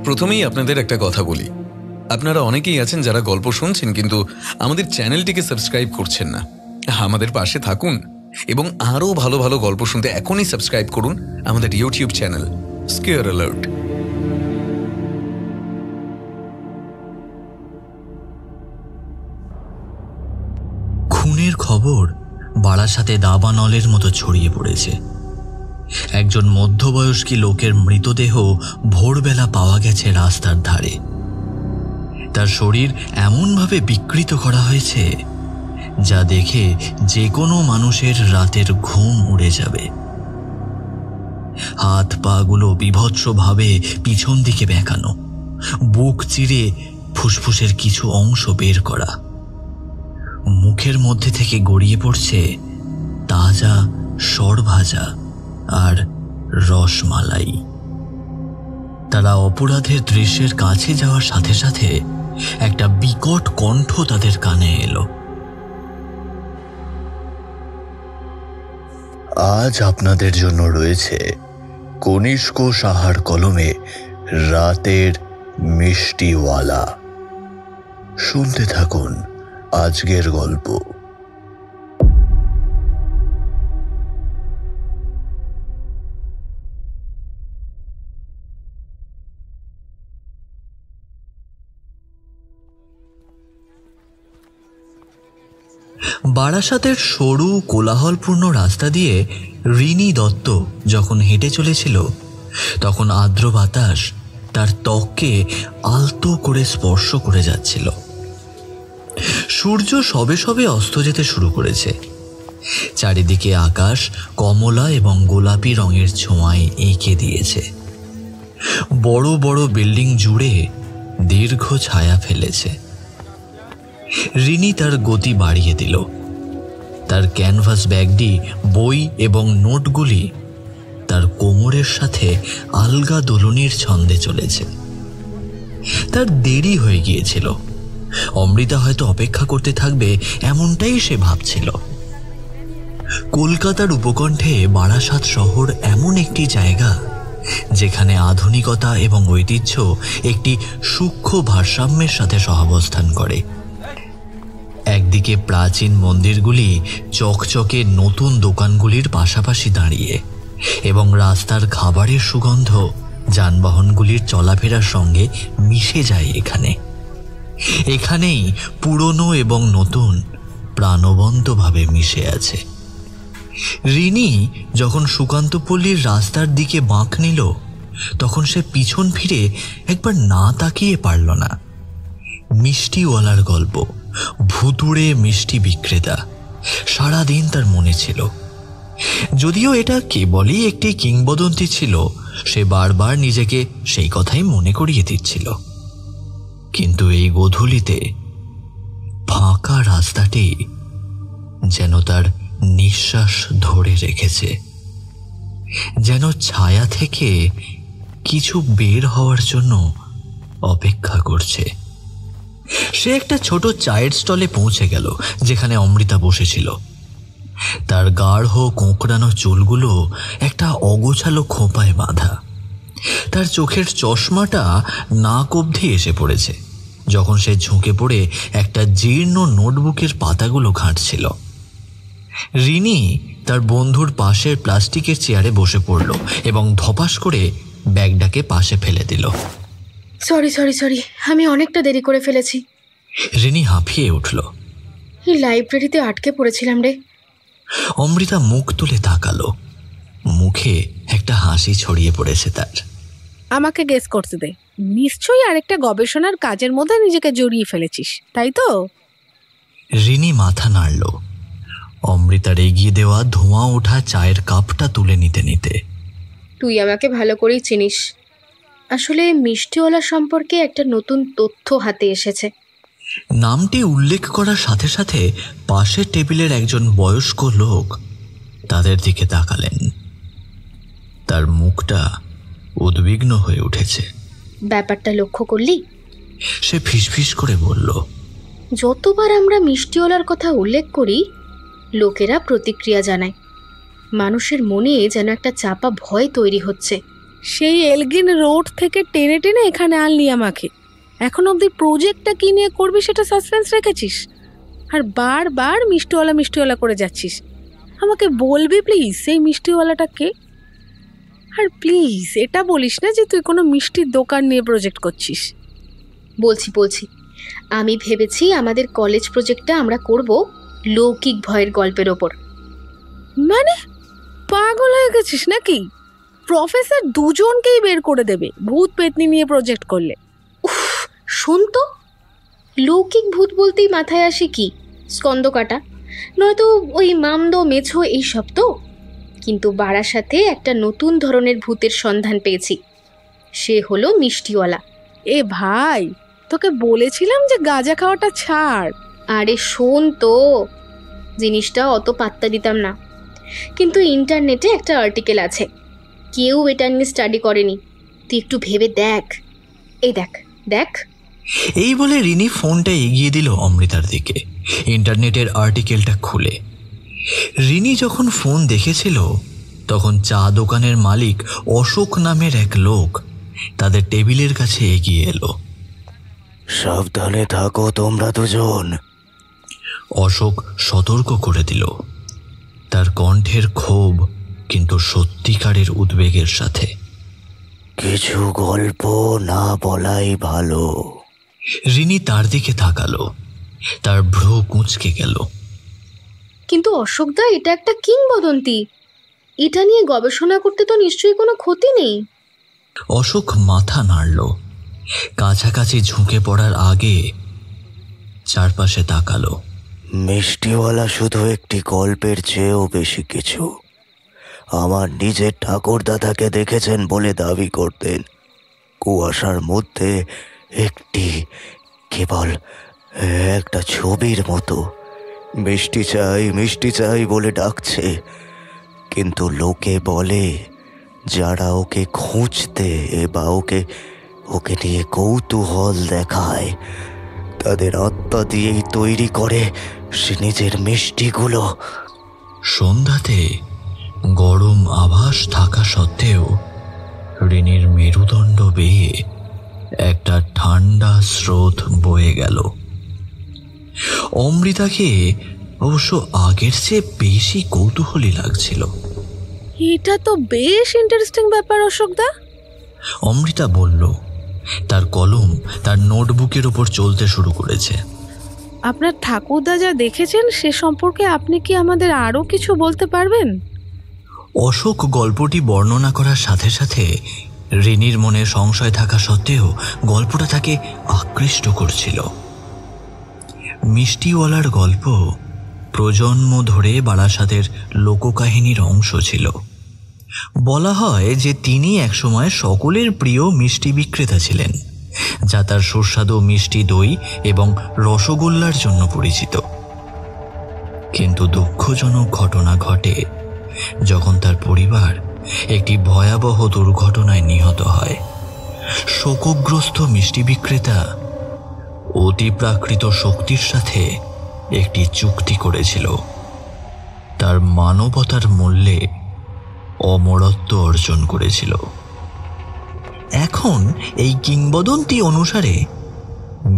প্রথমেই আপনাদের একটা কথা বলি, আপনারা অনেকেই আছেন যারা গল্প শুনছেন কিন্তু আমাদের চ্যানেলটিকে সাবস্ক্রাইব করছেন না। আমাদের পাশে থাকুন এবং আরও ভালো ভালো গল্প শুনতে এখনই সাবস্ক্রাইব করুন আমাদের ইউটিউব চ্যানেল স্কেয়ার অ্যালার্ট। খুনের খবর বারাসাতে দাবানলের মতো ছড়িয়ে পড়েছে। একজন মধ্যবয়স্কী লোকের মৃতদেহ ভোরবেলা পাওয়া গেছে রাস্তার ধারে। তার শরীর এমনভাবে বিকৃত করা হয়েছে যা দেখে যে কোনো মানুষের রাতের ঘুম উড়ে যাবে। হাত পাগুলো বিভৎসভাবে পিছন দিকে বেঁকানো, বুক চিরে ফুসফুসের কিছু অংশ বের করা। মুখের মধ্যে থেকে গড়িয়ে পড়ছে তাজা সরভাজা আর রসমালাই। তারা অপরাধের দৃশ্যের কাছে যাওয়ার সাথে সাথে একটা বিকট কণ্ঠ তাদের কানে এলো। আজ আপনাদের জন্য রয়েছে কনিষ্ক সাহার কলমে রাতের মিষ্টিওয়ালা। শুনতে থাকুন আজকের গল্প। বারাসাতের সরু কোলাহলপূর্ণ রাস্তা দিয়ে রিনি দত্ত যখন হেঁটে চলেছিল তখন আর্দ্র বাতাস তার ত্বককে আলতো করে স্পর্শ করে যাচ্ছিল। সূর্য সবে সবে অস্ত যেতে শুরু করেছে। চারিদিকে আকাশ কমলা এবং গোলাপি রঙের ছোঁয়ায় এঁকে দিয়েছে। বড় বড় বিল্ডিং জুড়ে দীর্ঘ ছায়া ফেলেছে। রিনি তার গতি বাড়িয়ে দিল। তার ক্যানভাস ব্যাগটি বই এবং নোটগুলি তার কোমরের সাথে আলগা দোলনির ছন্দে চলেছে। তার দেরি হয়ে গিয়েছিল। অমৃতা হয়তো অপেক্ষা করতে থাকবে এমনটাই সে ভাবছিল। কলকাতার উপকণ্ঠে বারাসাত শহর এমন একটি জায়গা যেখানে আধুনিকতা এবং ঐতিহ্য একটি সূক্ষ্ম ভারসাম্যের সাথে সহাবস্থান করে। একদিকে প্রাচীন মন্দিরগুলি চকচকে নতুন দোকানগুলির পাশাপাশি দাঁড়িয়ে এবং রাস্তার খাবারের সুগন্ধ যানবাহনগুলির চলাফেরার সঙ্গে মিশে যায়। এখানেই পুরনো এবং নতুন প্রাণবন্তভাবে মিশে আছে। রিনি যখন সুকান্তপল্লীর রাস্তার দিকে বাঁক নিল তখন সে পিছন ফিরে একবার না তাকিয়ে পারল না। মিষ্টিওয়ালার গল্প, ভুতুড়ে মিষ্টি বিক্রেতা, সারাদিন তার মনে ছিল। যদিও এটা কেবলই একটি কিংবদন্তি ছিল, সে বারবার নিজেকে সেই কথাই মনে করিয়ে দিচ্ছিল। কিন্তু এই গোধূলিতে ফাঁকা রাস্তাটি যেন তার নিঃশ্বাস ধরে রেখেছে, যেন ছায়া থেকে কিছু বের হওয়ার জন্য অপেক্ষা করছে। সে একটা ছোট চায়ের স্টলে পৌঁছে গেল যেখানে অমৃতা বসেছিল। তার গাঢ় কোঁকড়ানো চুলগুলো একটা অগোছালো খোঁপায় বাঁধা। তার চোখের চশমাটা নাক অবধি এসে পড়েছে যখন সে ঝুঁকে পড়ে একটা জীর্ণ নোটবুকের পাতাগুলো ঘাঁটছিল। রিনি তার বন্ধুর পাশের প্লাস্টিকের চেয়ারে বসে পড়ল এবং ধপাস করে ব্যাগটাকে পাশে ফেলে দিল। সরি সরি সরি আমি অনেকটা দেরি করে ফেলেছি। রিনি হাঁপিয়ে উঠল। লাইব্রেরিতে আটকে পড়েছিলাম রে। অমৃতা মুখ তুলে তাকালো। মুখে একটা হাসি ছড়িয়ে পড়েছে তার। আমাকে গেস করতে দে, নিশ্চয়ই আরেকটা গবেষণার কাজের মধ্যে নিজেকে জড়িয়ে ফেলেছিস, তাই তো? রিনি মাথা নাড়ল। অমৃতার এগিয়ে দেওয়া ধোঁয়া ওঠা চায়ের কাপটা তুলে নিতে নিতে। তুই আমাকে ভালো করেই চিনিস। আসলে মিষ্টিওয়ালা সম্পর্কে একটা নতুন তথ্য হাতে এসেছে। নামটি উল্লেখ করার সাথে সাথে পাশের টেবিলের একজন বয়স্ক লোক তাদের দিকে তাকালেন। তার মুখটা উদ্বিগ্ন হয়ে উঠেছে। ব্যাপারটা লক্ষ্য করলি? সে ফিসফিস করে বলল, যতবার আমরা মিষ্টিওয়ালার কথা উল্লেখ করি লোকেরা প্রতিক্রিয়া জানায়। মানুষের মনে যেন একটা চাপা ভয় তৈরি হচ্ছে। সেই এলগিন রোড থেকে টেনে টেনে এখানে আনলি আমাকে। এখন অবধি প্রজেক্টটা কি নিয়ে করবি সেটা সাসপেন্স রেখেছিস, আর বারবার মিষ্টিওয়ালা করে যাচ্ছিস। আমাকে বলবি প্লিজ সেই মিষ্টিওয়ালাটা কে? আর প্লিজ এটা বলিস না যে তুই কোনো মিষ্টির দোকান নিয়ে প্রজেক্ট করছিস। বলছি আমি ভেবেছি আমাদের কলেজ প্রজেক্টটা আমরা করব লৌকিক ভয়ের গল্পের ওপর। মানে পাগল হয়ে গেছিস নাকি? প্রফেসর দুজনকেই বের করে দেবে ভূত পেতনি নিয়ে প্রজেক্ট করলে। উফ, শোন তো, লৌকিক ভূত বলতেই মাথায় আসে কি স্কন্দকাটা, নয়তো ওই মামদো মেছো এইসব তো। কিন্তু বারাসাতে একটা নতুন ধরনের ভূতের সন্ধান পেয়েছি, সে হলো মিষ্টিওয়ালা। এ ভাই, তোকে বলেছিলাম যে গাঁজা খাওয়াটা ছাড়। আরে শোন তো, জিনিসটা অত পাত্তা দিতাম না, কিন্তু ইন্টারনেটে একটা আর্টিকেল আছে, কেউ এটা নিয়ে স্টাডি করেনি, তুই একটু ভেবে দেখ। এই দেখ দেখ। এই বলে রিনি ফোনটা এগিয়ে দিল অমৃতার দিকে, ইন্টারনেটের আর্টিকেলটা খুলে। রিনি যখন ফোন দেখেছিল তখন চা দোকানের মালিক অশোক নামের এক লোক তাদের টেবিলের কাছে এগিয়ে এলো। সাবধানে থাকো তোমরা দুজন, অশোক সতর্ক করে দিল, তার কণ্ঠের ক্ষোভ কিন্তু সত্যিকারের উদ্বেগের সাথে। কিছু গল্প না বলাই ভালো। রিনি তার দিকে তাকালো, তার ভ্রু কুঁচকে গেল। কিন্তু অশোকদা, এটা একটা কিংবদন্তি, এটা নিয়ে গবেষণা করতে তো নিশ্চয়ই কোনো ক্ষতি নেই। অশোক মাথা নাড়ল, কাছাকাছি ঝুঁকে পড়ার আগে চারপাশে তাকালো। মিষ্টিওয়ালা শুধু একটি গল্পের চেয়েও বেশি কিছু। আমার নিজের ঠাকুরদাদাকে দেখেছেন বলে দাবি করতেন। কুয়াশার মধ্যে কেবল একটা ছবির মতো মিষ্টি চাই বলে ডাকছে। কিন্তু লোকে বলে যারা ওকে খুঁজতে বা ওকে নিয়ে কৌতূহল দেখায়, তাদের আত্মা দিয়েই তৈরি করে সে নিজের মিষ্টিগুলো। সন্ধ্যাতে গরম আভাস থাকা সত্ত্বেও রিনির মেরুদণ্ড বেয়ে একটা ঠান্ডা স্রোত বয়ে গেল। অমৃতাকে অবশ্য আগের চেয়ে বেশি কৌতূহলী লাগছিল। এটা তো বেশ ইন্টারেস্টিং ব্যাপার অশোকদা। অমৃতা বলল, তার কলম তার নোটবুকের উপর চলতে শুরু করেছে। আপনার ঠাকুরদা যা দেখেছেন সে সম্পর্কে আপনি কি আমাদের আরও কিছু বলতে পারবেন? অশোক গল্পটি বর্ণনা করার সাথে সাথে রিনির মনে সংশয় থাকা সত্ত্বেও গল্পটা তাকে আকৃষ্ট করছিল। মিষ্টিওয়ালার গল্প প্রজন্ম ধরে বারাসাতের লোককাহিনীর অংশ ছিল। বলা হয় যে তিনি একসময় সকলের প্রিয় মিষ্টি বিক্রেতা ছিলেন, যা তার সুস্বাদু মিষ্টি দই এবং রসগোল্লার জন্য পরিচিত। কিন্তু দুঃখজনক ঘটনা ঘটে যখন তার পরিবার একটি ভয়াবহ দুর্ঘটনায় নিহত হয়। শোকগ্রস্ত মিষ্টি বিক্রেতা অতিপ্রাকৃত শক্তির সাথে একটি চুক্তি করেছিল, তার মানবতার মূল্যে অমরত্ব অর্জন করেছিল। এখন এই কিংবদন্তি অনুসারে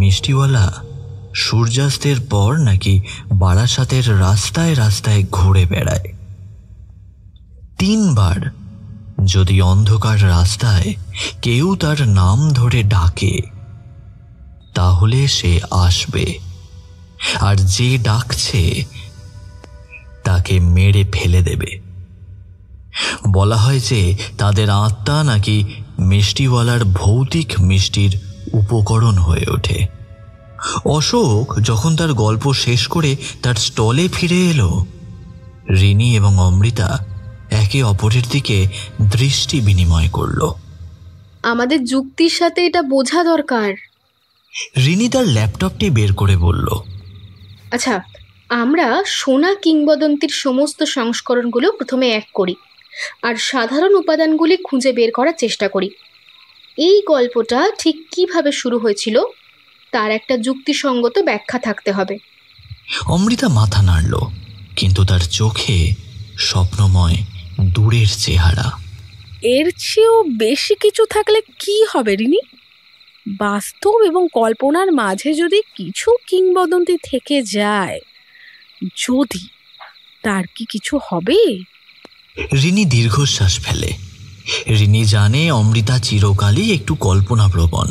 মিষ্টিওয়ালা সূর্যাস্তের পর নাকি বারাসাতের রাস্তায় রাস্তায় ঘুরে বেড়ায়। 3 বার যদি অন্ধকার রাস্তায় কেউ তার নাম ধরে ডাকে তাহলে সে আসবে, আর যে ডাকছে তাকে মেরে ফেলে দেবে। বলা হয় যে তাদের আত্মা নাকি মিষ্টিওয়ালার ভৌতিক মিষ্টির উপকরণ হয়ে ওঠে। অশোক যখন তার গল্প শেষ করে তার স্টলে ফিরে এলো, রিনি এবং অমৃতা একে অপরের দিকে দৃষ্টি বিনিময় করল। আমাদের যুক্তির সাথে এটা বোঝা দরকার। রিনি তার ল্যাপটপটি বের করে বলল, আচ্ছা, আমরা শোনা কিংবদন্তির সমস্ত সংস্করণগুলো প্রথমে এক করি আর সাধারণ উপাদানগুলি খুঁজে বের করার চেষ্টা করি। এই গল্পটা ঠিক কিভাবে শুরু হয়েছিল তার একটা যুক্তিসঙ্গত ব্যাখ্যা থাকতে হবে। অমৃতা মাথা নাড়ল, কিন্তু তার চোখে স্বপ্নময় দূরের চেহারা। এর চেয়েও বেশি কিছু থাকলে কি হবে রিনি? বাস্তব এবং কল্পনার মাঝে যদি কিছু কিংবদন্তি থেকে যায়, যদি, তার কি কিছু হবে? রিনি দীর্ঘশ্বাস ফেলে। রিনি জানে অমৃতা চিরকালই একটু কল্পনাপ্রবণ।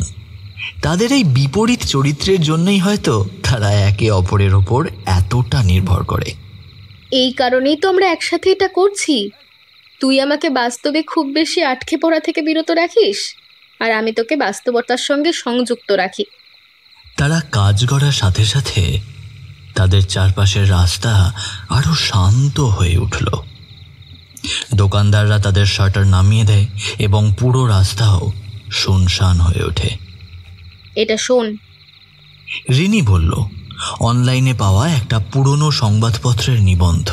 তাদের এই বিপরীত চরিত্রের জন্যই হয়তো তারা একে অপরের ওপর এতটা নির্ভর করে। এই কারণেই তো আমরা একসাথে এটা করছি। তুই আমাকে বাস্তবে খুব বেশি আটকে পড়া থেকে বিরত রাখিস, আর আমি তোকে বাস্তবতার সঙ্গে সংযুক্ত রাখি। তারা কাজ করার সাথে সাথে তাদের চারপাশের রাস্তা আরো শান্ত হয়ে উঠল। দোকানদাররা তাদের শাটার নামিয়ে দেয় এবং পুরো রাস্তাও শুনশান হয়ে ওঠে। এটা শোন, রিনি বলল, অনলাইনে পাওয়া একটা পুরনো সংবাদপত্রের নিবন্ধ।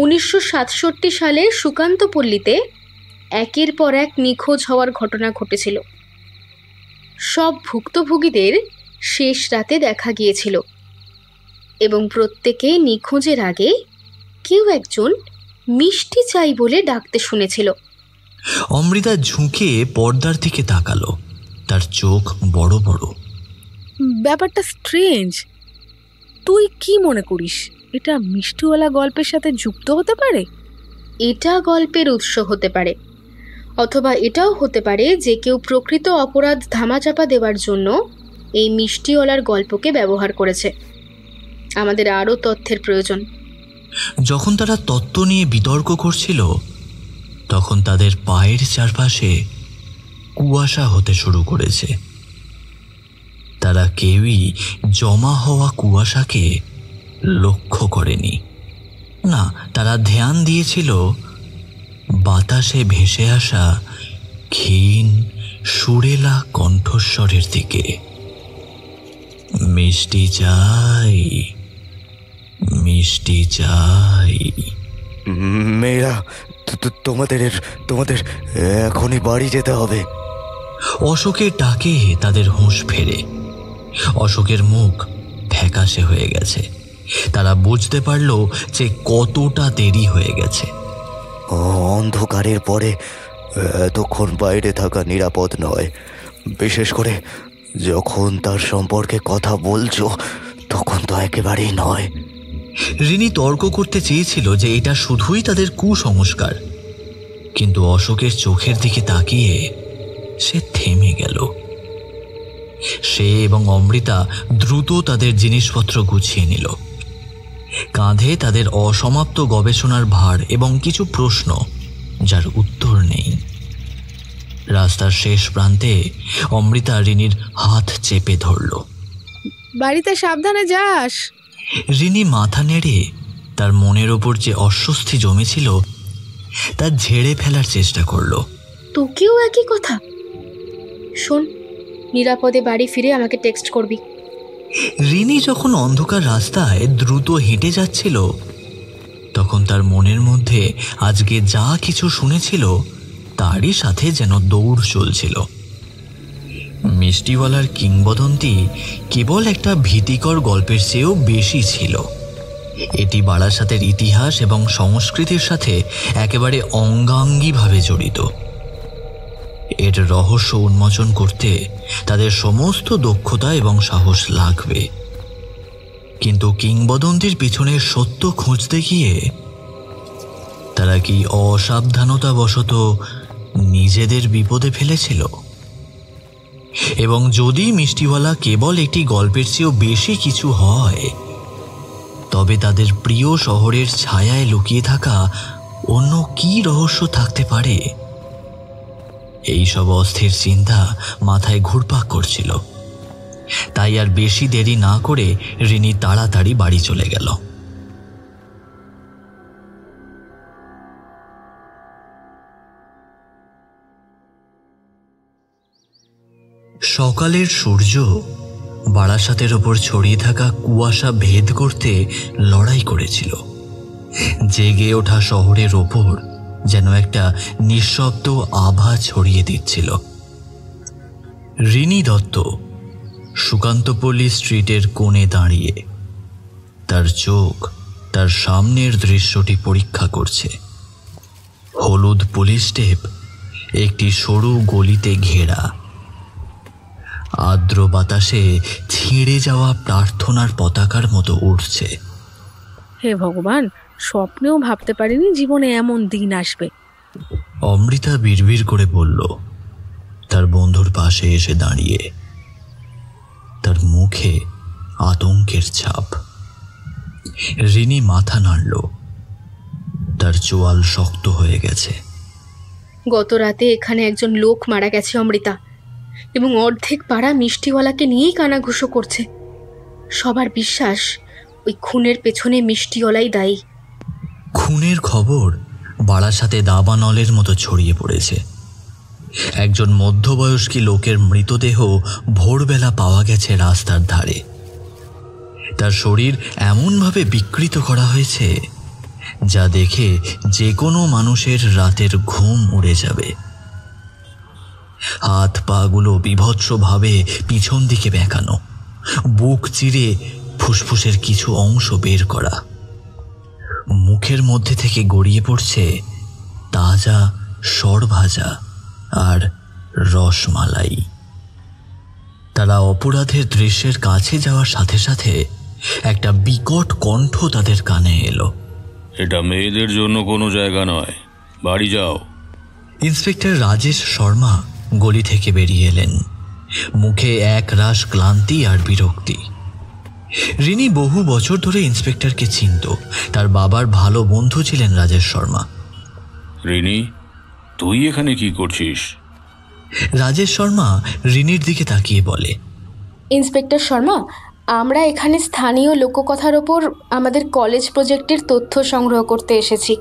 1967 সালে সুকান্তপল্লীতে একের পর এক নিখোঁজ হওয়ার ঘটনা ঘটেছিল। সব ভুক্তভোগীদের শেষ রাতে দেখা গিয়েছিল এবং প্রত্যেকে নিখোঁজের আগে কেউ একজন মিষ্টি চাই বলে ডাকতে শুনেছিল। অমৃতা ঝুঁকে পর্দার দিকে তাকালো। তার চোখ বড় বড়। ব্যাপারটা স্ট্রেঞ্জ। তুই কি মনে করিস এটা মিষ্টিওয়ালা গল্পের সাথে যুক্ত হতে পারে? এটা গল্পের উৎস হতে পারে, অথবা এটাও হতে পারে যে কেউ প্রকৃত অপরাধ ধামাচাপা দেওয়ার জন্য এই মিষ্টিওয়ালার গল্পকে ব্যবহার করেছে। আমাদের আরও তথ্যের প্রয়োজন। যখন তারা তত্ত্ব নিয়ে বিতর্ক করছিল, তখন তাদের পায়ের চারপাশে কুয়াশা হতে শুরু করেছে। তারা কেউই জমা হওয়া কুয়াশাকে লক্ষ্য করেনি। না, তারা ধ্যান দিয়েছিল বাতাসে ভেসে আসা ক্ষীণ সুরেলা কণ্ঠস্বরের দিকে। মিষ্টি চাই, মিষ্টি চাই। মেয়েরা, তোমাদের এখনই বাড়ি যেতে হবে। অশোকের ডাকে তাদের হুঁশ ফেরে। অশোকের মুখ ফ্যাকাশে হয়ে গেছে। তারা বুঝতে পারল যে কতটা দেরি হয়ে গেছে। অন্ধকারের পরে এতক্ষণ বাইরে থাকা নিরাপদ নয়, বিশেষ করে যখন তার সম্পর্কে কথা বলছো তখন তো একেবারেই নয়। রিনি তর্ক করতে চেয়েছিল যে এটা শুধুই তাদের কুসংস্কার, কিন্তু অশোকের চোখের দিকে তাকিয়ে সে থেমে গেল। সে এবং অমৃতা দ্রুত তাদের জিনিসপত্র গুছিয়ে নিল। কাঁধে তাদের অসমাপ্ত গবেষণার ভার এবং কিছু প্রশ্ন যার উত্তর নেই। রাস্তার শেষ প্রান্তে অমৃতা রিনির হাত চেপে ধরল। বাড়িতে সাবধানে যাস। রিনি মাথা নেড়ে তার মনের ওপর যে অস্বস্তি জমেছিল তা ঝেড়ে ফেলার চেষ্টা করল। তোকেও একই কথা। শোন, নিরাপদে বাড়ি ফিরে আমাকে টেক্সট করবি। রিনি যখন অন্ধকার রাস্তায় দ্রুত হেঁটে যাচ্ছিল, তখন তার মনের মধ্যে আজকে যা কিছু শুনেছিল তারই সাথে যেন দৌড় চলছিল। মিষ্টিওয়ালার কিংবদন্তি কেবল একটা ভীতিকর গল্পের চেয়েও বেশি ছিল। এটি বারাসাতের ইতিহাস এবং সংস্কৃতির সাথে একেবারে অঙ্গাঙ্গিভাবে জড়িত। এর রহস্য উন্মোচন করতে তাদের সমস্ত দক্ষতা এবং সাহস লাগবে, কিন্তু কিংবদন্তির পিছনে সত্য খুঁজতে গিয়ে তারা কি অসাবধানতাবশত নিজেদের বিপদে ফেলেছিল? এবং যদি মিষ্টিওয়ালা কেবল একটি গল্পের চেয়েও বেশি কিছু হয়, তবে তাদের প্রিয় শহরের ছায়ায় লুকিয়ে থাকা অন্য কি রহস্য থাকতে পারে? এই সব অস্থির চিন্তা মাথায় ঘুরপাক করছিল। তাই আর বেশি দেরি না করে রিনি তাড়াতাড়ি বাড়ি চলে গেল। সকালের সূর্য বারাসাতের ওপর ছড়িয়ে থাকা কুয়াশা ভেদ করতে লড়াই করেছিল। জেগে ওঠা শহরের ওপর যেন একটা নিঃশব্দ আভা ছড়িয়ে দিচ্ছিল। রিনি দত্ত সুকান্তপল্লী স্ট্রিটের কোণে দাঁড়িয়ে তার চোখ তার সামনের দৃশ্যটি পরীক্ষা করছে। হলুদ পুলিশ টেপ একটি সরু গলিতে ঘেরা। আর্দ্র বাতাসে ছিঁড়ে যাওয়া প্রার্থনার পতাকার মতো উঠছে। হে ভগবান, স্বপ্নেও ভাবতে পারিনি জীবনে এমন দিন আসবে। অমৃতা বিড়বিড় করে বলল, তার বন্ধুর পাশে এসে দাঁড়িয়ে। তার মুখে আতঙ্কের ছাপ। রিনি মাথা নাড়ল, তার চোয়াল শক্ত হয়ে গেছে। গত রাতে এখানে একজন লোক মারা গেছে অমৃতা, এবং অর্ধেক পাড়া মিষ্টিওয়ালাকে নিয়েই কানাঘুষো করছে। সবার বিশ্বাস ওই খুনের পেছনে মিষ্টিওয়ালাই দায়ী। খুনের খবর বারাসাতে দাবানলের মতো ছড়িয়ে পড়েছে। একজন মধ্যবয়স্কী লোকের মৃতদেহ ভোরবেলা পাওয়া গেছে রাস্তার ধারে। তার শরীর এমনভাবে বিকৃত করা হয়েছে যা দেখে যে কোনো মানুষের রাতের ঘুম উড়ে যাবে। হাত পাগুলো বিভৎসভাবে পিছন দিকে বেঁকানো, বুক চিরে ফুসফুসের কিছু অংশ বের করা। মুখের মধ্যে থেকে গড়িয়ে পড়ছে তাজা সরভাজা আর রসমালাই। তারা অপরাধের দৃশ্যের কাছে যাওয়ার সাথে সাথে একটা বিকট কণ্ঠ তাদের কানে এলো, এটা মেয়েদের জন্য কোনো জায়গা নয়, বাড়ি যাও। ইন্সপেক্টর রাজেশ শর্মা গলি থেকে বেরিয়ে এলেন, মুখে এক রাশ ক্লান্তি আর বিরক্তি। রিনি বহু বছর ধরে ইন্সপেক্টরকে চিনত। তার বাবার ভালো বন্ধু ছিলেন রাজেশ শর্মা। রিনি, তুই এখানে কি করছিস? রাজেশ শর্মা রিনির দিকে তাকিয়ে বলে, ইন্সপেক্টর শর্মা, আমরা এখানে স্থানীয় লোককথার ওপর আমাদের কলেজ প্রজেক্টের তথ্য সংগ্রহ করতে এসেছি,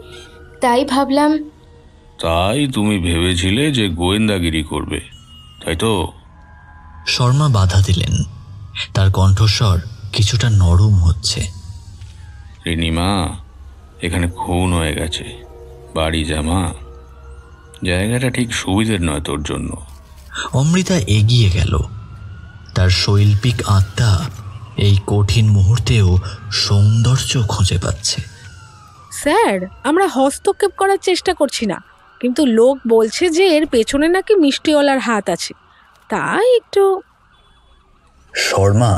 তাই ভাবলাম। তাই তুমি ভেবেছিলে যে গোয়েন্দাগিরি করবে, তাই তো? শর্মা বাধা দিলেন। তার কণ্ঠস্বর কিছুটা নরম হচ্ছে। রিনিমা, এখানে খুন হয়ে গেছে, বাড়ি যা মা, জায়গাটা ঠিক সুবিধের নয় তোর জন্য। অমৃতা এগিয়ে গেল। তার শৈল্পিক আত্মা এই কঠিন মুহূর্তেও সৌন্দর্য খুঁজে পাচ্ছে। স্যার, আমরা হস্তক্ষেপ করার চেষ্টা করছি না, কিন্তু লোক বলছে যে এর পেছনে নাকি মিষ্টিওয়ালার হাত আছে, তাই একটু। শর্মা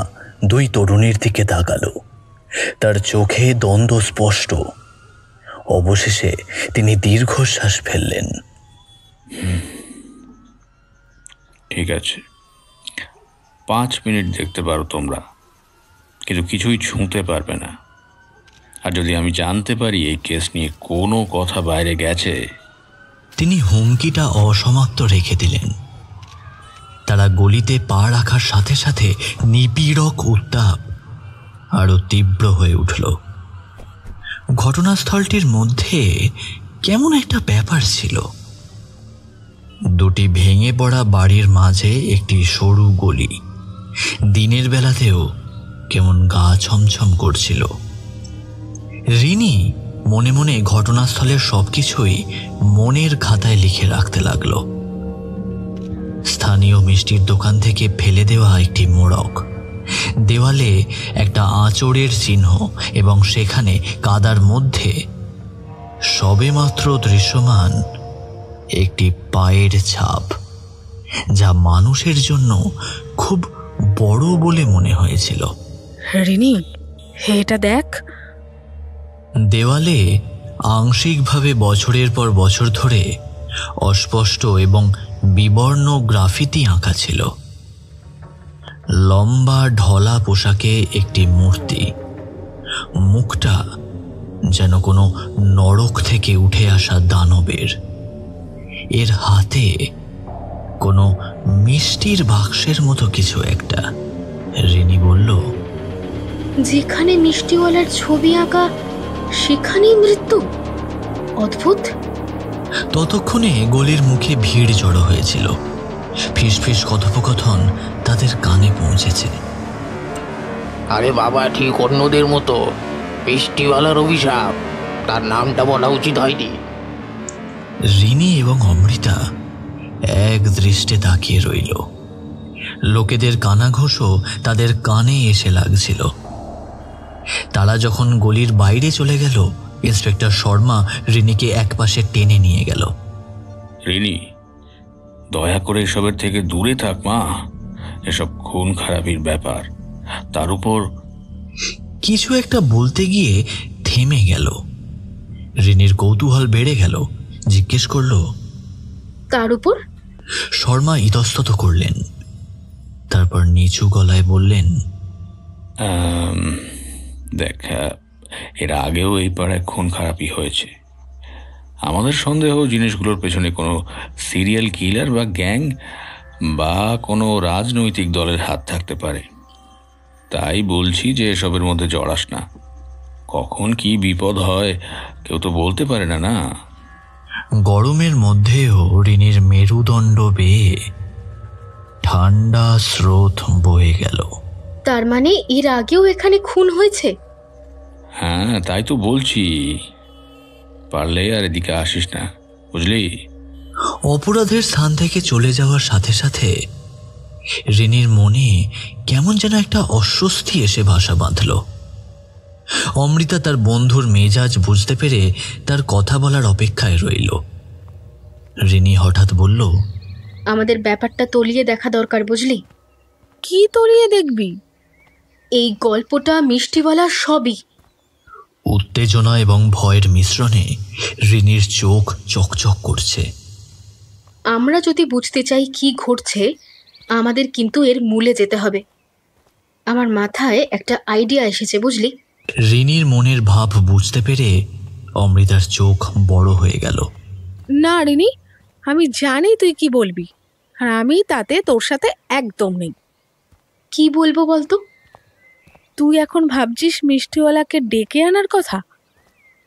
দুই তরুণীর দিকে তাকালো। তার চোখে দ্বন্দ্ব স্পষ্ট। অবশেষে তিনি দীর্ঘশ্বাস ফেললেন। ঠিক আছে, 5 মিনিট দেখতে পারো তোমরা, কিন্তু কিছুই ছুঁতে পারবে না। আর যদি আমি জানতে পারি এই কেস নিয়ে কোনো কথা বাইরে গেছে। তিনি হুমকিটা অসমাপ্ত রেখে দিলেন। তারা গলিতে পা রাখার সাথে সাথে নিপীড়ক উত্তাপ আরো তীব্র হয়ে উঠল। ঘটনাস্থলটির মধ্যে কেমন একটা ব্যাপার ছিল। দুটি ভেঙে পড়া বাড়ির মাঝে একটি সরু গলি। দিনের বেলাতেও কেমন গা ছমছম করছিল। রিনি মনে মনে ঘটনাস্থলের সবকিছুই মনের খাতায় লিখে রাখতে লাগল। স্থানীয় মিষ্টির দোকান থেকে ফেলে দেওয়া একটি মোড়ক, দেওয়ালে একটা আঁচড়ের চিহ্ন এবং সেখানে কাদার মধ্যে সবেমাত্র দৃশ্যমান একটি পায়ের ছাপ, যা মানুষের জন্য খুব বড় বলে মনে হয়েছিল। রিনি, এটা দেখ। দেওয়ালে আংশিকভাবে বছরের পর বছর ধরে অস্পষ্ট এবং বিবর্ণ গ্রাফিতি আঁকা ছিল। লম্বা ঢলা পোশাকে একটি মূর্তি, মুখটা যেন কোনো নরক থেকে উঠে আসা দানবের। এর হাতে কোনো মিষ্টির বাক্সের মতো কিছু একটা। রিনি বলল, যেখানে মিষ্টিওয়ালার ছবি আঁকা সেখানেই মৃত্যু। অদ্ভুত। ততক্ষণে গলির মুখে ভিড় জড়ো হয়েছিল। ফিসফিস কথোপকথন তাদের কানে পৌঁছেছে। আরে বাবা, ঠিক অন্যদের মতো মিষ্টিওয়ালার অভিশাপ, তার নামটা বলা উচিত হয়নি। রিনি এবং অমৃতা এক দৃষ্টে তাকিয়ে রইল। লোকেদের কানাঘোষও তাদের কানে এসে লাগছিল। তারা যখন গলির বাইরে চলে গেল, ইন্সপেক্টর শর্মা রিনিকে একপাশে টেনে নিয়ে গেল। রিনি, দয়া করে এসবের থেকে দূরে থাক মা। এসব খুন খারাপির ব্যাপার, তার উপর। কিছু একটা বলতে গিয়ে থেমে গেল। রিনির কৌতূহল বেড়ে গেল, জিজ্ঞেস করল, তার উপর? শর্মা ইতস্তত করলেন, তারপর নিচু গলায় বললেন, দেখ, এর আগেও এই পাড়ায় খুন খারাপি হয়েছে। আমাদের সন্দেহ জিনিসগুলোর পেছনে কোনো সিরিয়াল কিলার বা গ্যাং বা কোনো রাজনৈতিক দলের হাত থাকতে পারে। তাই বলছি যে এসবের মধ্যে জড়াস না। কখন কি বিপদ হয় কেউ তো বলতে পারে না। না, গরমের মধ্যেও রিনির মেরুদণ্ড বেয়ে ঠান্ডা স্রোত বয়ে গেল। তার মানে এর আগেও এখানে খুন হয়েছে? হ্যাঁ, তাই তো বলছি। পারলে আর এদিকে আসিস না, বুঝলি? অপরাধের স্থান থেকে চলে যাওয়ার সাথে সাথে রিনির মনে কেমন যেন একটা অস্বস্তি এসে বাসা বাঁধল। অমৃতা তার বন্ধুর মেজাজ বুঝতে পেরে তার কথা বলার অপেক্ষায় রইল। রিনি হঠাৎ বলল, আমাদের ব্যাপারটা তলিয়ে দেখা দরকার, বুঝলি? কি তলিয়ে দেখবি? এই গল্পটা, মিষ্টিওয়ালা, সবই। উত্তেজনা এবং ভয়ের মিশ্রণে রিনির চোখ চকচক করছে। আমরা যদি বুঝতে চাই কি ঘটছে, আমাদের কিন্তু এর মূলে যেতে হবে। আমার মাথায় একটা আইডিয়া এসেছে, বুঝলি? রিনির মনের ভাব বুঝতে পেরে অমৃতার চোখ বড় হয়ে গেল। না রিনি, আমি জানি তুই কি বলবি, আর আমি তাতে তোর সাথে একদম নেই। কি বলবো বলতো? তুই এখন ভাবছিস মিষ্টিওয়ালাকে ডেকে আনার কথা,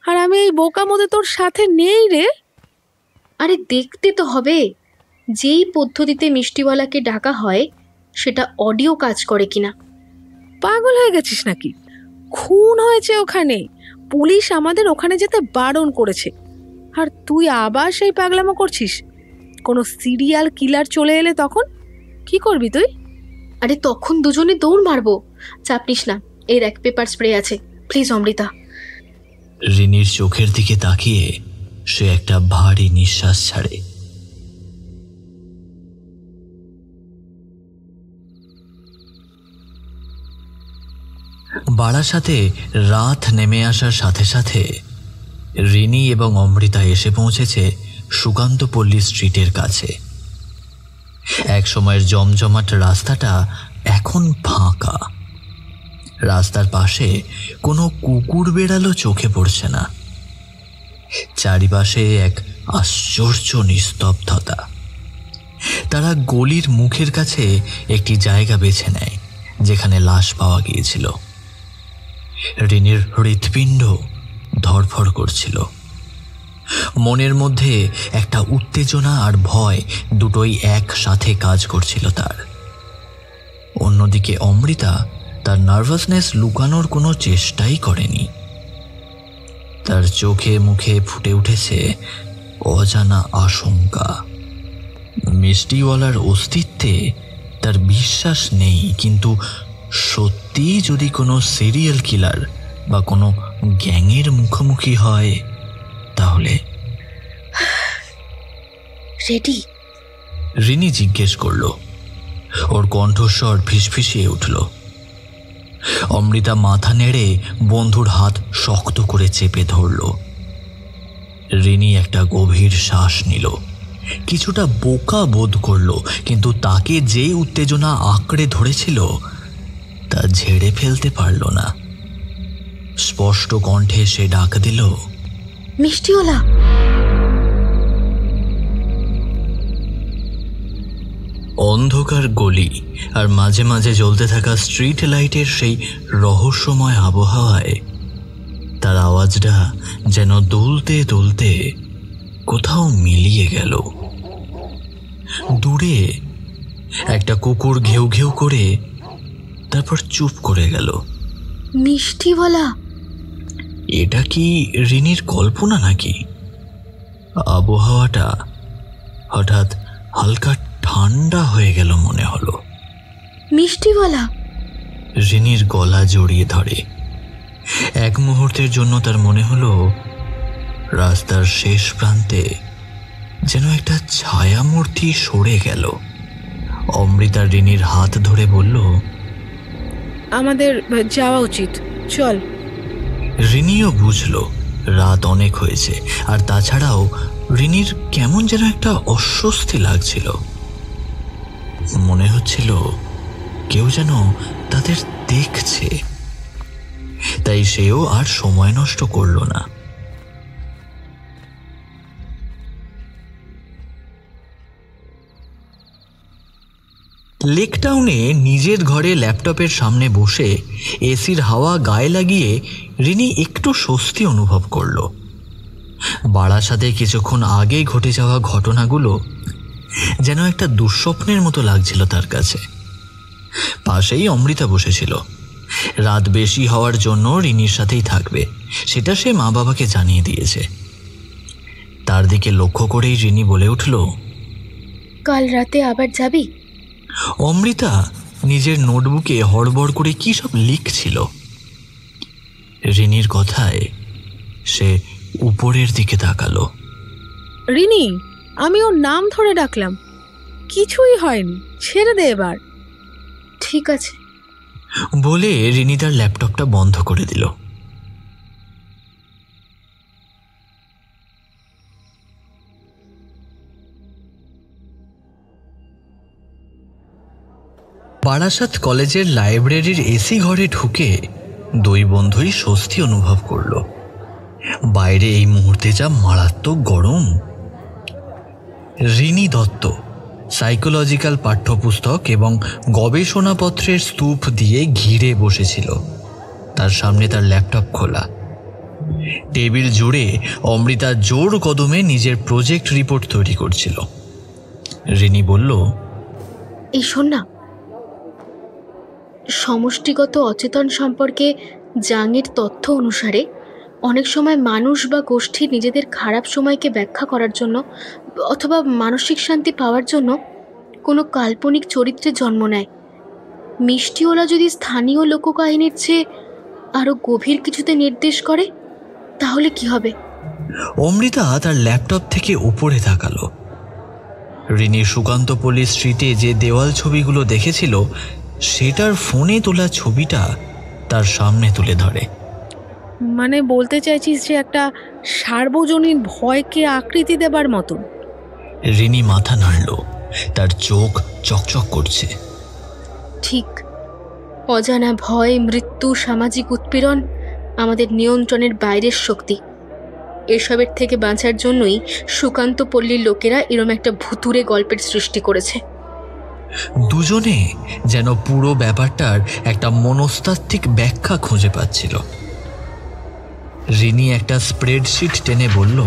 আর আমি এই বোকা মধ্যে তোর সাথে নেই রে। আরে দেখতে তো হবে, যেই পদ্ধতিতে মিষ্টিওয়ালাকে ডাকা হয় সেটা অডিও কাজ করে কিনা। পাগল হয়ে গেছিস নাকি? খুন হয়েছে ওখানে, পুলিশ আমাদের ওখানে যেতে বারণ করেছে, আর তুই আবার সেই পাগলামো করছিস। কোনো সিরিয়াল কিলার চলে এলে তখন কি করবি তুই? আরে তখন দুজনে দৌড় মারবো। চাপ নিস না, এই দেখ পেপার স্প্রে আছে, প্লিজ অমৃতা। রিনির চোখের দিকে তাকিয়ে সে একটা ভারী নিঃশ্বাস ছাড়ে। বারাসাতে রাত নেমে আসার সাথে সাথে রিনি এবং অমৃতা এসে পৌঁছেছে সুকান্তপল্লী স্ট্রিটের কাছে। এক সময়ের জমজমাট রাস্তাটা এখন ফাঁকা। রাস্তার পাশে কোনো কুকুর বেড়ালও চোখে পড়ছে না। চারিপাশে এক আশ্চর্য নিস্তব্ধতা। তারা গলির মুখের কাছে একটি জায়গা বেছে নেয় যেখানে লাশ পাওয়া গিয়েছিল। রিনির হৃৎপিণ্ড ধড়ফড় করছিল। মনের মধ্যে একটা উত্তেজনা আর ভয় দুটোই একসাথে কাজ করছিল তার। অন্যদিকে অমৃতা তার নার্ভাসনেস লুকানোর কোনো চেষ্টাই করেনি। তার চোখে মুখে ফুটে উঠেছে অজানা আশঙ্কা। মিষ্টিওয়ালার অস্তিত্বে তার বিশ্বাস নেই, কিন্তু সত্যি যদি কোনো সিরিয়াল কিলার বা কোনো গ্যাংয়ের মুখোমুখি হয় তাহলে। রেডি? রিনি জিজ্ঞেস করল। ওর কণ্ঠস্বর ফিসফিসিয়ে উঠল। অমৃতা মাথা নেড়ে বন্ধুর হাত শক্ত করে চেপে ধরল। রিনি একটা গভীর শ্বাস নিল। কিছুটা বোকা বোধ করল, কিন্তু তাকে যে উত্তেজনা আঁকড়ে ধরেছিল তা ঝেড়ে ফেলতে পারল না। স্পষ্ট কণ্ঠে সে ডাক দিল, মিষ্টিওয়ালা। অন্ধকার গলি আর মাঝে মাঝে জ্বলতে থাকা স্ট্রিট লাইটের সেই রহস্যময় আবহাওয়ায় তার আওয়াজটা যেন দুলতে দুলতে কোথাও মিলিয়ে গেল। দূরে একটা কুকুর ঘেউ ঘেউ করে তারপর চুপ করে গেল। মিষ্টিওয়ালা? এটা কি রিনির কল্পনা নাকি? আবহাওয়াটা হঠাৎ হালকা ঠান্ডা হয়ে গেল মনে হলো। মিষ্টিওয়ালা? রিনির গলা জড়িয়ে ধরে। এক মুহূর্তের জন্য তার মনে হলো রাস্তার শেষ প্রান্তে যেন একটা ছায়ামূর্তি সরে গেল। অমৃতা রিনির হাত ধরে বলল, আমাদের যাওয়া উচিত, চল। রিনিও বুঝল রাত অনেক হয়েছে, আর তাছাড়াও রিনির কেমন যেন একটা অস্বস্তি লাগছিল। মনে হচ্ছিল কেউ যেন তাদের দেখছে। তাই সেও আর সময় নষ্ট করল না। লেক টাউনে নিজের ঘরে ল্যাপটপের সামনে বসে এসির হাওয়া গায়ে লাগিয়ে রিনি একটু স্বস্তি অনুভব করল। বারাসাতে কিছুক্ষণ আগে ঘটে যাওয়া ঘটনাগুলো যেন একটা দুঃস্বপ্নের মতো লাগছিল তার কাছে। পাশেই অমৃতা বসেছিল। রাত বেশি হওয়ার জন্য রিনির সাথেই থাকবে, সেটা সে মা বাবাকে জানিয়ে দিয়েছে। তার দিকে লক্ষ্য করেই রিনি বলে উঠল, কাল রাতে আবার যাবি? অমৃতা নিজের নোটবুকে হড়বড় করে কি সব লিখছিল। রিনির কথায় সে উপরের দিকে তাকালো। রিনি, আমি ওর নাম ধরে ডাকলাম, কিছুই হয়নি, ছেড়ে দে এবার। ঠিক আছে বলে রিনি তার ল্যাপটপটা বন্ধ করে দিল। বারাসাত কলেজের লাইব্রেরির এসি ঘরে ঢুকে দুই বন্ধুই স্বস্তি অনুভব করল। বাইরে এই মুহূর্তে যা মারাত্মক গরম। রিনি দত্ত সাইকোলজিক্যাল পাঠ্যপুস্তক এবং গবেষণাপত্রের স্তূপ দিয়ে ঘিরে বসেছিল। তার সামনে তার ল্যাপটপ খোলা। টেবিল জুড়ে অমৃতা জোর কদমে নিজের প্রজেক্ট রিপোর্ট তৈরি করছিল। রিনি বলল, এই শোন না, সমষ্টিগত অচেতন সম্পর্কে জাংয়ের তথ্য অনুসারে অনেক সময় মানুষ বা গোষ্ঠী নিজেদের খারাপ সময়কে ব্যাখ্যা করার জন্য অথবা মানসিক শান্তি পাওয়ার জন্য কোনো কাল্পনিক চরিত্রের জন্ম নেয়। মিষ্টিওলা যদি স্থানীয় লোককাহিনীর চেয়ে আরও গভীর কিছুতে নির্দেশ করে তাহলে কি হবে? অমৃতা তার ল্যাপটপ থেকে উপরে তাকালো। রিনি সুকান্তপল্লী স্ট্রিটে যে দেওয়াল ছবিগুলো দেখেছিল সেটার ফোনে তোলা ছবিটা তার সামনে তুলে ধরে। মানে বলতে চাইছিস যে একটা সার্বজনীন ভয়কে আকৃতি দেবার মতন? রিনি মাথা নাড়ল, তার চোখ চকচক করছে। ঠিক, অজানা ভয়, মৃত্যু, সামাজিক উৎপীড়ন আমাদের নিয়ন্ত্রণের বাইরের শক্তি। এসবের থেকে বাঁচার জন্যই সুকান্তপল্লীর লোকেরা এরম একটা ভুতুরে গল্পের সৃষ্টি করেছে। দুজনে যেন পুরো ব্যাপারটার একটা মনস্তাত্ত্বিক ব্যাখ্যা খুঁজে পাচ্ছিল। রিনি একটা স্প্রেডশিট টেনে বলল,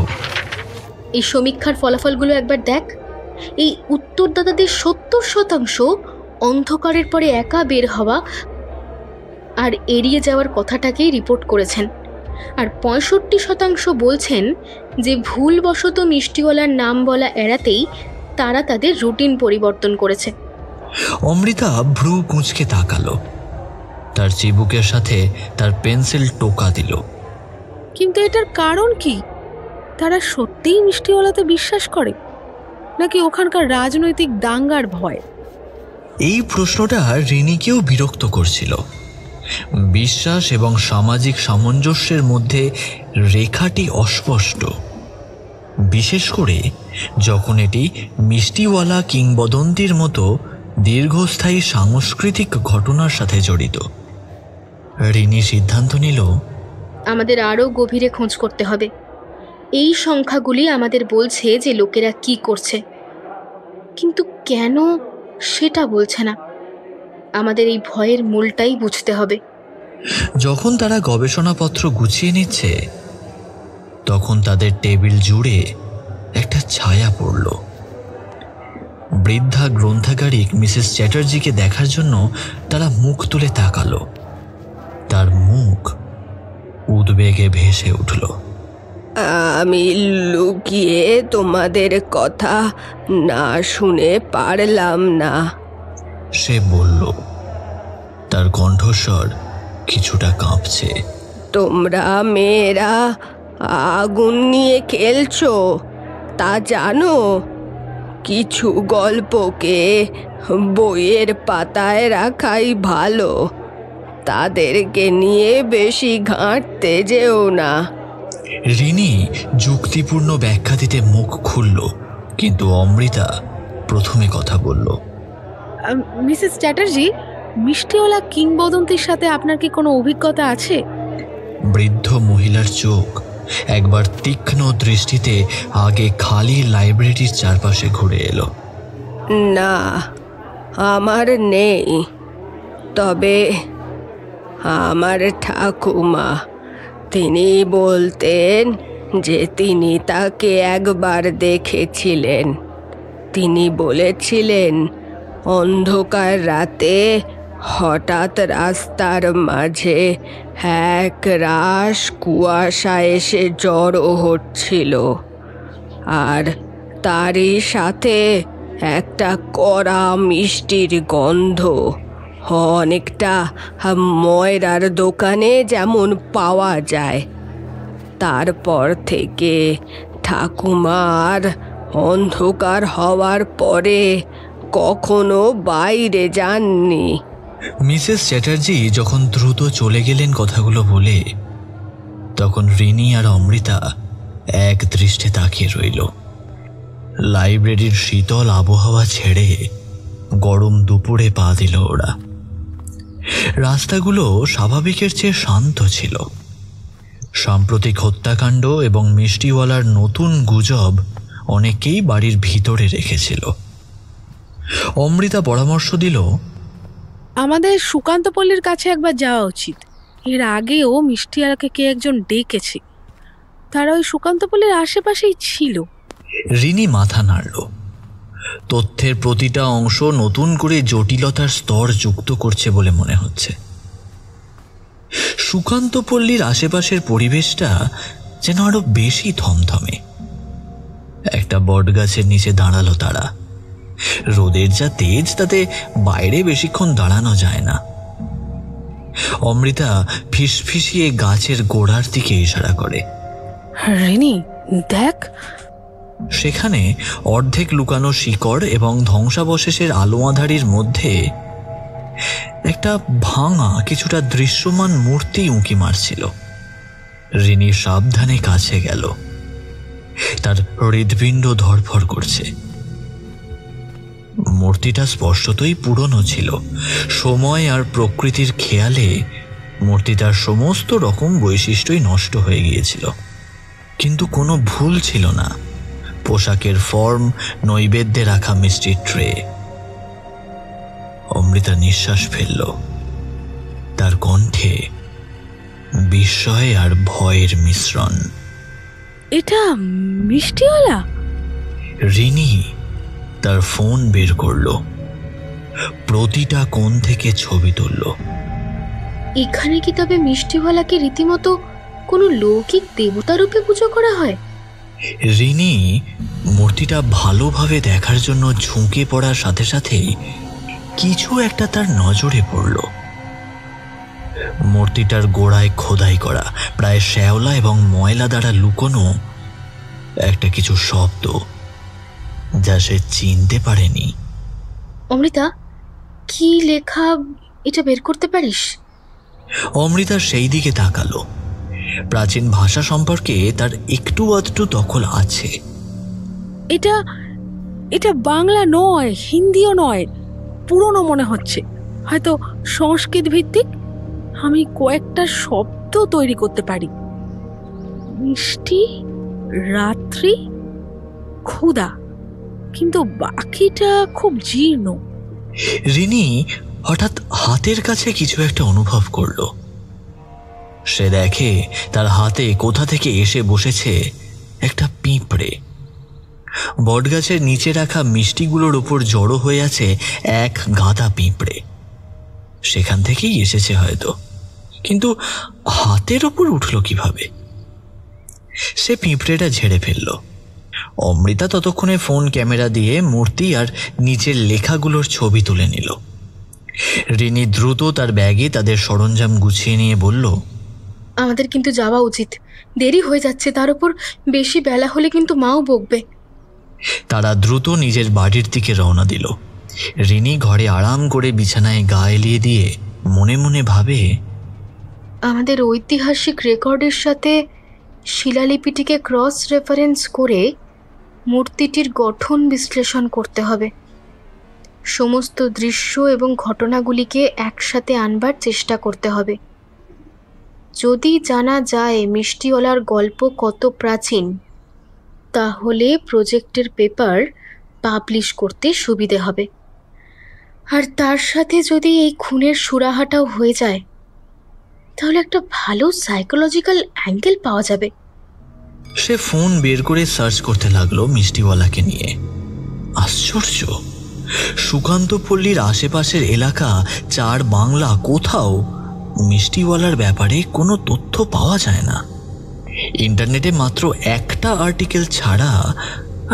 এই সমীক্ষার ফলাফলগুলো একবার দেখ। এই উত্তরদাতাদের 70% অন্ধকারের পরে একা বের হওয়া আর এড়িয়ে যাওয়ার কথাটাকেই রিপোর্ট করেছেন, আর 65% বলছেন যে ভুলবশত মিষ্টিওয়ালার নাম বলা এড়াতেই তারা তাদের রুটিন পরিবর্তন করেছে। অমৃতা ভ্রু কুঁচকে তাকালো, তার চিবুকের সাথে তার পেন্সিল টোকা দিল। কিন্তু এটার কারণ কি? তারা সত্যিই মিষ্টিওয়ালাতে বিশ্বাস করে, নাকি ওখানকার রাজনৈতিক দাঙ্গার ভয়? এই প্রশ্নটা রিনিকেও বিরক্ত করছিল। বিশ্বাস এবং সামাজিক সামঞ্জস্যের মধ্যে রেখাটি অস্পষ্ট, বিশেষ করে যখন এটি মিষ্টিওয়ালা কিংবদন্তির মতো দীর্ঘস্থায়ী সাংস্কৃতিক ঘটনার সাথে জড়িত। রিনি সিদ্ধান্ত নিল, আমাদের আরও গভীরে খোঁজ করতে হবে। এই সংখ্যাগুলি আমাদের বলছে যে লোকেরা কি করছে, কিন্তু কেন সেটা বলছে না। আমাদের এই ভয়ের মূলটাই বুঝতে হবে। যখন তারা গবেষণাপত্র গুছিয়ে নিচ্ছে তখন তাদের টেবিল জুড়ে একটা ছায়া পড়ল। বৃদ্ধা গ্রন্থাগারিক মিসেস চ্যাটার্জিকে দেখার জন্য তারা মুখ তুলে তাকালো। তার মুখ উদ্বেগে ভেসে উঠল। আমি লুকিয়ে তোমাদের কথা না শুনে পারলাম না, সে বলল, তার কণ্ঠস্বর কিছুটা কাঁপছে। তোমরা মেয়েরা আগুন নিয়ে খেলছো, তা জানো, কিছু গল্পকে বইয়ের পাতায় রাখাই ভালো, তাদেরকে নিয়ে বেশি ঘাঁটতে যেও না। রিনি যুক্তিপূর্ণ ব্যাখ্যা দিতে মুখ খুলল, কিন্তু অমৃতা প্রথমে কথা বলল। মিসেস চ্যাটার্জি, মিষ্টিওয়ালা কিংবদন্তির সাথে আপনার কি কোনো অভিজ্ঞতা আছে? বৃদ্ধ মহিলার চোখ একবার তীক্ষ্ণ দৃষ্টিতে আগে খালি লাইব্রেরির চারপাশে ঘুরে এলো। না, আমার নেই, তবে আমার ঠাকুমা তিনি বলতেন যে তিনি তাকে একবার দেখেছিলেন। তিনি বলেছিলেন অন্ধকার রাতে হঠাৎ রাস্তার মাঝে এক রাশ কুয়াশা এসে জড়ো হচ্ছিল, আর তারই সাথে একটা কড়া মিষ্টির গন্ধ, অনেকটা ময়রার দোকানে যেমন পাওয়া যায়। তারপর থেকে ঠাকুমার অন্ধকার হওয়ার পরে কখনো বাইরে যাননি। মিসেস চ্যাটার্জি যখন দ্রুত চলে গেলেন কথাগুলো বলে, তখন রিনি আর অমৃতা এক দৃষ্টে তাকিয়ে রইল। লাইব্রেরির শীতল আবহাওয়া ছেড়ে গরম দুপুরে পা দিল ওরা। রাস্তাগুলো স্বাভাবিকের চেয়ে শান্ত ছিল। সাম্প্রতিক হত্যাকাণ্ড এবং মিষ্টিওয়ালার নতুন গুজব অনেকেই বাড়ির ভিতরে রেখেছিল। অমৃতা পরামর্শ দিল, আমাদের সুকান্ত পল্লীর কাছে একবার যাওয়া উচিত। এর আগেও মিষ্টিওয়ালাকে কে একজন ডেকেছে, তারা ওই সুকান্ত পল্লীর আশেপাশেই ছিল। রিনি মাথা নাড়ল। তথ্যের প্রতিটা অংশ নতুন করে জটিলতার স্তর যুক্ত করছে বলে মনে হচ্ছে। সুকান্ত পল্লীর আশেপাশের পরিবেশটা যেন আরো বেশি থমথমে। একটা বটগাছের নিচে দাঁড়ালো তারা। রোদের যা তেজ, তাতে বাইরে বেশিক্ষণ দাঁড়ানো যায় না। অমৃতা ফিসফিসিয়ে গাছের গোড়ার দিকে ইশারা করে। রিনি, দেখ। সেখানে অর্ধেক লুকানো শিকড় এবং ধ্বংসাবশেষের আলো আঁধারির মধ্যে একটা ভাঙা, কিছুটা দৃশ্যমান মূর্তি উঁকি মারছিল। রিনি সাবধানে কাছে গেল। তার হৃৎপিণ্ড ধড়ফড় করছে। মূর্তিটা স্পষ্টতই পুরনো ছিল। সময় আর প্রকৃতির খেয়ালে মূর্তিটার সমস্ত রকম বৈশিষ্ট্যই নষ্ট হয়ে গিয়েছিল, কিন্তু কোনো ভুল ছিল না। পোশাকের ফর্ম, নৈবেদ্যে রাখা মিষ্টির ট্রে। অমৃতা নিঃশ্বাস ফেলল। তার কণ্ঠে বিস্ময় আর ভয়ের মিশ্রণ। এটা মিষ্টিওয়ালা? রিনি তার ফোন বের করল, প্রতিটা কোণ থেকে ছবি তুলল। এখানে কি তবে মিষ্টিওয়ালাকে রীতিমতো কোনো লৌকিক দেবতা রূপে পুজো করা হয়? রিনি মূর্তিটা ভালোভাবে দেখার জন্য ঝুঁকে পড়ার সাথে সাথেই কিছু একটা তার নজরে পড়ল। মূর্তিটার গোড়ায় খোদাই করা, প্রায় শ্যাওলা এবং ময়লা দ্বারা লুকোনো একটা কিছু শব্দ, যা সে চিনতে পারেনি। অমৃতা, কি লেখা এটা বের করতে পারিস? অমৃতা সেই দিকে তাকালো। প্রাচীন ভাষা সম্পর্কে তার একটু আধটু দখল আছে। এটা এটা বাংলা নয়, হিন্দিও নয়, পুরনো মনে হচ্ছে, হয়তো সংস্কৃত ভিত্তিক। আমি কয়েকটা শব্দ তৈরি করতে পারি। মিষ্টি, রাত্রি, ক্ষুধা, কিন্তু বাকিটা খুব জীর্ণ। রিনি হঠাৎ হাতের কাছে কিছু একটা অনুভব করল। সে দেখে তার হাতে কোথা থেকে এসে বসেছে একটা পিঁপড়ে। বটগাছের নিচে রাখা মিষ্টিগুলোর উপর জড়ো হয়ে আছে এক গাদা পিঁপড়ে। সেখান থেকেই এসেছে হয়তো, কিন্তু হাতের ওপর উঠল কিভাবে? সে পিঁপড়েটা ঝেড়ে ফেলল। অমৃতা ততক্ষণে ফোন ক্যামেরা দিয়ে মূর্তি আর নিচের লেখাগুলোর ছবি তুলে নিল। রিনি দ্রুত তার ব্যাগে তাদের সরঞ্জাম গুছিয়ে নিয়ে বলল, আমাদের কিন্তু যাওয়া উচিত, দেরি হয়ে যাচ্ছে। তার উপর বেশি বেলা হলে কিন্তু মাও বকবে। তারা দ্রুত নিজের বাড়ির দিকে রওনা দিল। রিনি ঘরে আরাম করে বিছানায় গা এলিয়ে দিয়ে মনে মনে ভাবে, আমাদের ঐতিহাসিক রেকর্ডের সাথে শিলালিপিটিকে ক্রস রেফারেন্স করে মূর্তিটির গঠন বিশ্লেষণ করতে হবে। সমস্ত দৃশ্য এবং ঘটনাগুলিকে একসাথে আনবার চেষ্টা করতে হবে। যদি জানা যায় মিষ্টিওয়ালার গল্প কত প্রাচীন, তাহলে প্রজেক্টের পেপার পাবলিশ করতে সুবিধে হবে। আর তার সাথে যদি এই খুনের সুরাহাটাও হয়ে যায়, তাহলে একটা ভালো সাইকোলজিক্যাল অ্যাঙ্গেল পাওয়া যাবে। সে ফোন বের করে সার্চ করতে লাগলো মিষ্টিওয়ালাকে নিয়ে। আশ্চর্য, সুকান্তপল্লীর আশেপাশের এলাকা, চার বাংলা, কোথাও মিষ্টিওয়ালার ব্যাপারে কোনো তথ্য পাওয়া যায় না। ইন্টারনেটে মাত্র একটা আর্টিকেল ছাড়া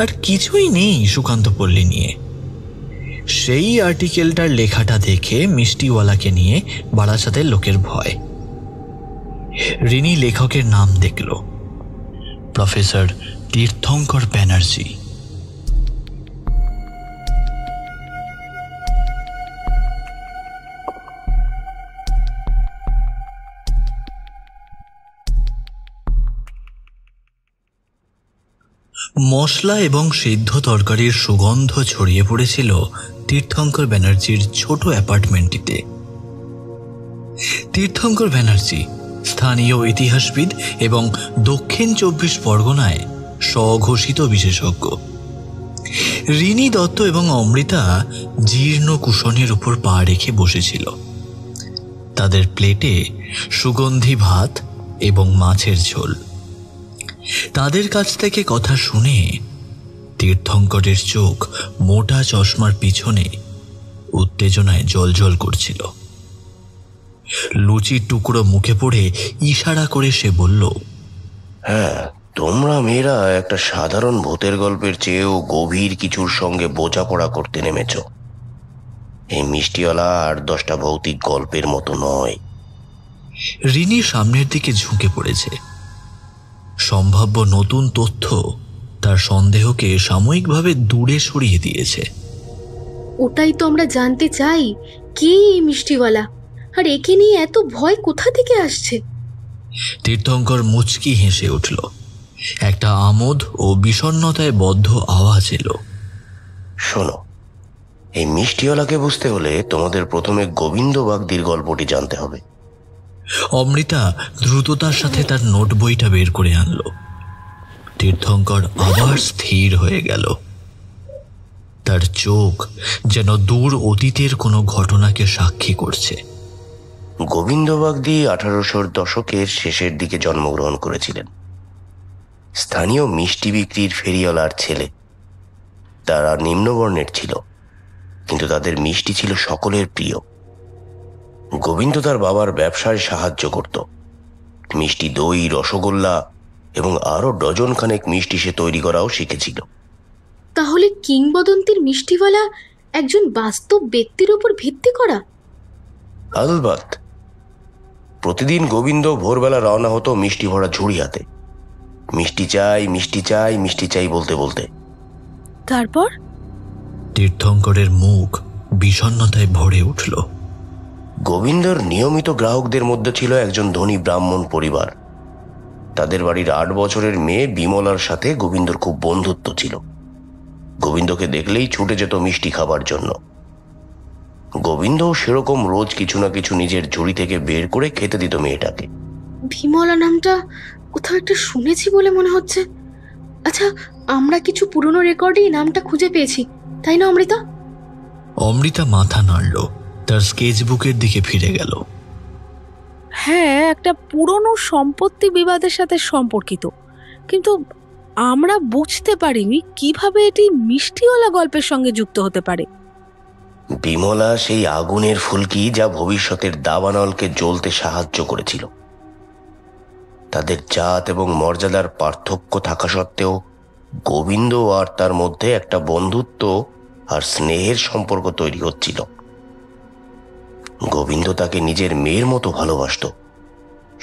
আর কিছুই নেই সুকান্তপল্লী নিয়ে। সেই আর্টিকেলটার লেখাটা দেখে মিষ্টিওয়ালাকে নিয়ে বারাসাতের লোকের ভয়। রিনি লেখকের নাম দেখল, প্রফেসর তীর্থঙ্কর ব্যানার্জি। মশলা এবং সিদ্ধ তরকারির সুগন্ধ ছড়িয়ে পড়েছিল তীর্থঙ্কর ব্যানার্জির ছোট অ্যাপার্টমেন্টটিতে। তীর্থঙ্কর ব্যানার্জি স্থানীয় ইতিহাসবিদ এবং দক্ষিণ 24 পরগনায় স্বঘোষিত বিশেষজ্ঞ। রিনি দত্ত এবং অমৃতা জীর্ণ কুশনের উপর পা রেখে বসেছিল। তাদের প্লেটে সুগন্ধি ভাত এবং মাছের ঝোল। তাদের কাছ থেকে কথা শুনে তীর্থঙ্করের চোখ মোটা চশমার পিছনে উত্তেজনায় জ্বলজ্বল করছিল। লুচির টুকরো মুখে পড়ে ইশারা করে সে বলল, হ্যাঁ, তোমরা মেয়েরা একটা সাধারণ ভূতের গল্পের চেয়েও গভীর কিছুর সঙ্গে বোঝাপড়া করতে নেমেছ। এই মিষ্টিওয়ালা আর 10টা ভৌতিক গল্পের মতো নয়। রিনি সামনের দিকে ঝুঁকে পড়েছে। সম্ভাব্য নতুন তথ্য তার সন্দেহকে সাময়িকভাবে দূরে সরিয়ে দিয়েছে। ওটাই তো আমরা জানতে চাই, কে এই মিষ্টিওয়ালা, আর একে নিয়ে এত ভয় কোথা থেকে আসছে? তীর্থঙ্কর মুচকি হেসে উঠল। একটা আমোদ ও বিষণ্ণতায় বদ্ধ আওয়াজ এলো। শোনো, এই মিষ্টিওয়ালাকে বুঝতে হলে তোমাদের প্রথমে গোবিন্দ বাগদির গল্পটি জানতে হবে। অমৃতা দ্রুততার সাথে তার নোট বইটা বের করে আনলো। তীর্থঙ্কর আবার স্থির হয়ে গেল। তার চোখ যেন দূর অতীতের কোনো ঘটনাকে সাক্ষী করছে। গোবিন্দ বাগদি 1800 দশকের শেষের দিকে জন্মগ্রহণ করেছিলেন। স্থানীয় মিষ্টি বিক্রির ফেরিওয়ালার ছেলে। তারা নিম্নবর্ণের ছিল, কিন্তু তাদের মিষ্টি ছিল সকলের প্রিয়। গোবিন্দ তার বাবার ব্যবসায় সাহায্য করত। মিষ্টি দই, রসগোল্লা এবং আরো ডজন খানেক মিষ্টি সে তৈরি করাও শিখেছিল। তাহলে কিংবদন্তির মিষ্টিওয়ালা একজন বাস্তব ব্যক্তির উপর ভিত্তি করা? আলবাত। প্রতিদিন গোবিন্দ ভোরবেলা রওনা হতো মিষ্টি ভরা ঝুড়ি হাতে। মিষ্টি চাই, মিষ্টি চাই, মিষ্টি চাই বলতে বলতে। তারপর তীর্থঙ্করের মুখ বিষণ্ণতায় ভরে উঠল। গোবিন্দর নিয়মিত গ্রাহকদের মধ্যে ছিল একজন ধনী ব্রাহ্মণ পরিবার। তাদের বাড়ির 8 বছরের মেয়ে বিমলার সাথে গোবিন্দর খুব বন্ধুত্ব ছিল। গোবিন্দকে দেখলেই ছুটে যেত মিষ্টি খাবার জন্য। গোবিন্দও সেরকম রোজ কিছু না কিছু নিজের ঝুড়ি থেকে বের করে খেতে দিত মেয়েটাকে। বিমলা নামটা কোথাও একটা শুনেছি বলে মনে হচ্ছে। আচ্ছা, আমরা কিছু পুরনো রেকর্ডে এই নামটা খুঁজে পেয়েছি, তাই না অমৃতা? অমৃতা মাথা নাড়ল, তার স্কেচবুকের দিকে ফিরে গেল। হ্যাঁ, একটা পুরনো সম্পত্তি বিবাদের সাথে সম্পর্কিত, কিন্তু আমরা বুঝতে পারিনি কিভাবে এটি মিষ্টিওয়ালা গল্পের সঙ্গে যুক্ত হতে পারে। বিমলা সেই আগুনের ফুলকি যা ভবিষ্যতের দাবানলকে জ্বলতে সাহায্য করেছিল। তাদের জাত এবং মর্যাদার পার্থক্য থাকা সত্ত্বেও গোবিন্দ আর তার মধ্যে একটা বন্ধুত্ব আর স্নেহের সম্পর্ক তৈরি হচ্ছিল। গোবিন্দ তাকে নিজের মেয়ের মতো ভালোবাসত,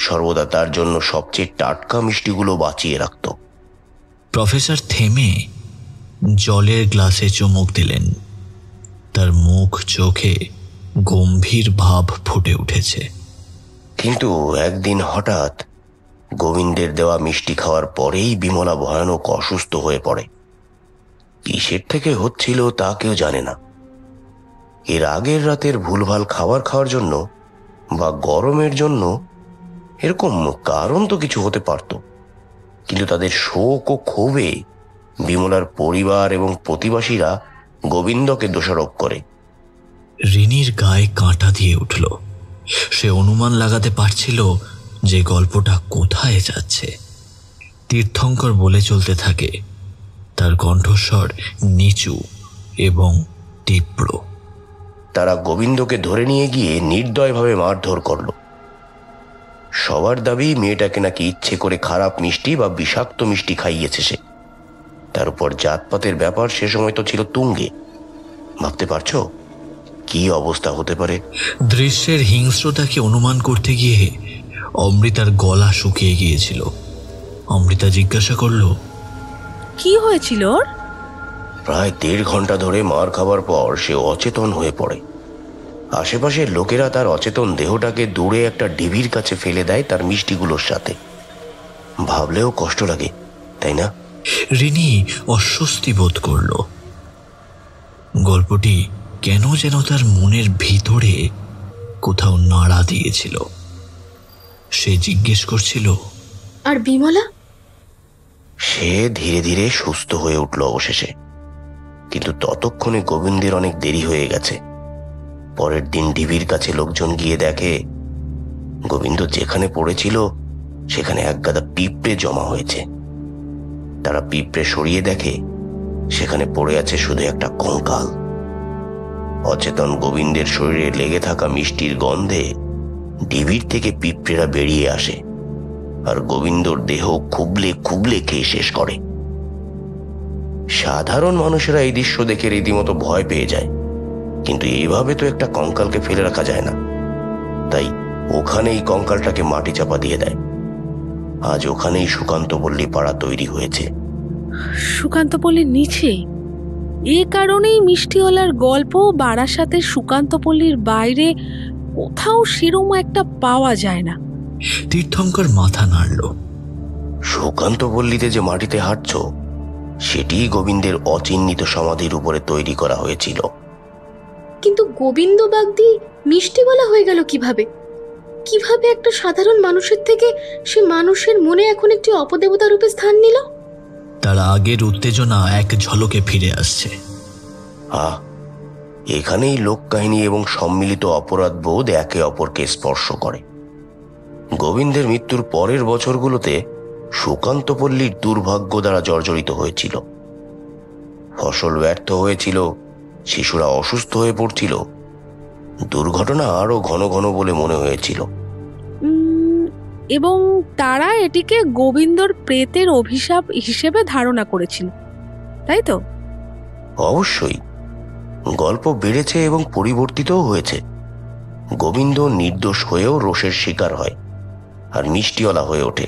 সর্বদা তার জন্য সবচেয়ে টাটকা মিষ্টিগুলো বাঁচিয়ে রাখত। প্রফেসর থেমে জলের গ্লাসে চুমুক দিলেন। তার মুখ চোখে গম্ভীর ভাব ফুটে উঠেছে। কিন্তু একদিন হঠাৎ গোবিন্দের দেওয়া মিষ্টি খাওয়ার পরেই বিমলা ভয়ানক অসুস্থ হয়ে পড়ে। কিসের থেকে হচ্ছিল তা কেউ জানে না। এর আগের রাতের ভুলভাল খাবার খাওয়ার জন্য বা গরমের জন্য, এরকম কারণ তো কিছু হতে পারত, কিন্তু তাদের শোক ও ক্ষোভে বিমলার পরিবার এবং প্রতিবাসীরা গোবিন্দকে দোষারোপ করে। রিনির গায়ে কাঁটা দিয়ে উঠল। সে অনুমান লাগাতে পারছিল যে গল্পটা কোথায় যাচ্ছে। তীর্থঙ্কর বলে চলতে থাকে, তার কণ্ঠস্বর নিচু এবং তীব্র। তারা গোবিন্দকে ধরে নিয়ে গিয়ে নির্দয়ভাবে মারধর করল। সবার দাবি মেয়েটাকে নাকি ইচ্ছে করে খারাপ মিষ্টি বা বিষাক্ত মিষ্টি খাইয়েছে সে। তার উপর জাতপাতের ব্যাপার সে সময় তো ছিল তুঙ্গে। ভাবতে পারছো কি অবস্থা হতে পারে? দৃশ্যের হিংস্রতাকে অনুমান করতে গিয়ে অমৃতার গলা শুকিয়ে গিয়েছিল। অমৃতা জিজ্ঞাসা করল, কি হয়েছিল ওর? প্রায় 1.5 ঘন্টা ধরে মার খাবার পর সে অচেতন হয়ে পড়ে। আশেপাশের লোকেরা তার অচেতন দেহটাকে দূরে একটা ঢিবির কাছে ফেলে দেয় তার মিষ্টিগুলোর সাথে। ভাবলেও কষ্ট লাগে, তাই না? রিনি অস্বস্তি বোধ করল। গল্পটি কেন যেন তার মনের ভিতরে কোথাও নাড়া দিয়েছিল। সে জিজ্ঞেস করছিল, আর বিমলা? সে ধীরে ধীরে সুস্থ হয়ে উঠল অবশেষে, কিন্তু ততক্ষণে গোবিন্দের অনেক দেরি হয়ে গেছে। পরের দিন ঢিবির কাছে লোকজন গিয়ে দেখে গোবিন্দ যেখানে পড়েছিল সেখানে এক গাদা পিঁপড়ে জমা হয়েছে। তারা পিঁপড়ে সরিয়ে দেখে সেখানে পড়ে আছে শুধু একটা কঙ্কাল। অচেতন গোবিন্দের শরীরে লেগে থাকা মিষ্টির গন্ধে ঢিবির থেকে পিঁপড়েরা বেরিয়ে আসে আর গোবিন্দর দেহ খুবলে খুবলে খেয়ে শেষ করে। সাধারণ মানুষেরা এই দৃশ্য দেখে রীতিমতো ভয় পেয়ে যায়, কিন্তু এইভাবে তো একটা কঙ্কালকে ফেলে রাখা যায় না। তাই ওখানেই কঙ্কালটাকে মাটি চাপা দিয়ে দেয়। আজ ওখানেই সুকান্তপল্লী পাড়া তৈরি হয়েছে। সুকান্তপল্লীর নিচে? এ কারণেই মিষ্টিওয়ালার গল্প বারাসাতের সুকান্তপল্লীর বাইরে কোথাও সেরম একটা পাওয়া যায় না। তীর্থঙ্কর মাথা নাড়ল। সুকান্তপল্লীতে যে মাটিতে হাঁটছ সেটি গোবিন্দের অচিহ্নিত সমাধির উপরে তৈরি করা হয়েছিল। কিন্তু গোবিন্দ বাগদি মিষ্টিওয়ালা হয়ে গেল কিভাবে? কিভাবে একটা সাধারণ মানুষের থেকে সে মানুষের মনে এখন একটি অপদেবতা রূপে স্থান নিল? তার আগের উত্তেজনা এক ঝলকে ফিরে আসছে। এখানেই লোককাহিনী এবং সম্মিলিত অপরাধ বোধ একে অপরকে স্পর্শ করে। গোবিন্দের মৃত্যুর পরের বছরগুলোতে সুকান্তপল্লীর দুর্ভাগ্য দ্বারা জর্জরিত হয়েছিল। ফসল ব্যর্থ হয়েছিল, শিশুরা অসুস্থ হয়ে পড়ছিল, দুর্ঘটনা আরো ঘন ঘন বলে মনে হয়েছিল। এবং তারা এটিকে গোবিন্দর প্রেতের অভিশাপ হিসেবে ধারণা করেছিল, তাই তো? অবশ্যই। গল্প বেড়েছে এবং পরিবর্তিতও হয়েছে। গোবিন্দ নির্দোষ হয়েও রোষের শিকার হয় আর মিষ্টিওয়ালা হয়ে ওঠে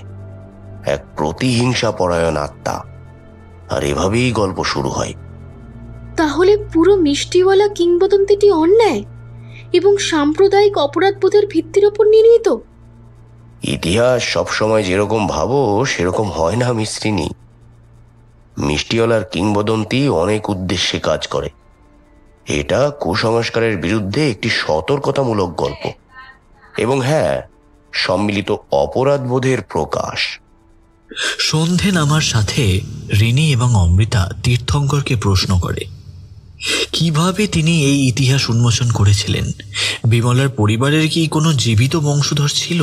এক প্রতিহিংসা পরায়ণ আত্মা। আর এভাবেই গল্প শুরু হয়। তাহলে পুরো মিষ্টিওয়ালা কিংবদন্তিটি অন্যায় এবং সাম্প্রদায়িক অপরাধবোধের ভিত্তির ওপর নির্মিত। ইতিহাস সবসময় যেরকম ভাবো সেরকম হয় না মিস্ত্রিনী। মিষ্টিওয়ালার কিংবদন্তি অনেক উদ্দেশ্যে কাজ করে। এটা কুসংস্কারের বিরুদ্ধে একটি সতর্কতামূলক গল্প এবং সম্মিলিত অপরাধবোধের প্রকাশ। সন্ধে নামার সাথে রিনি এবং অমৃতা তীর্থঙ্করকে প্রশ্ন করে কিভাবে তিনি এই ইতিহাস উন্মোচন করেছিলেন। বিমলার পরিবারের কি কোনো জীবিত বংশধর ছিল?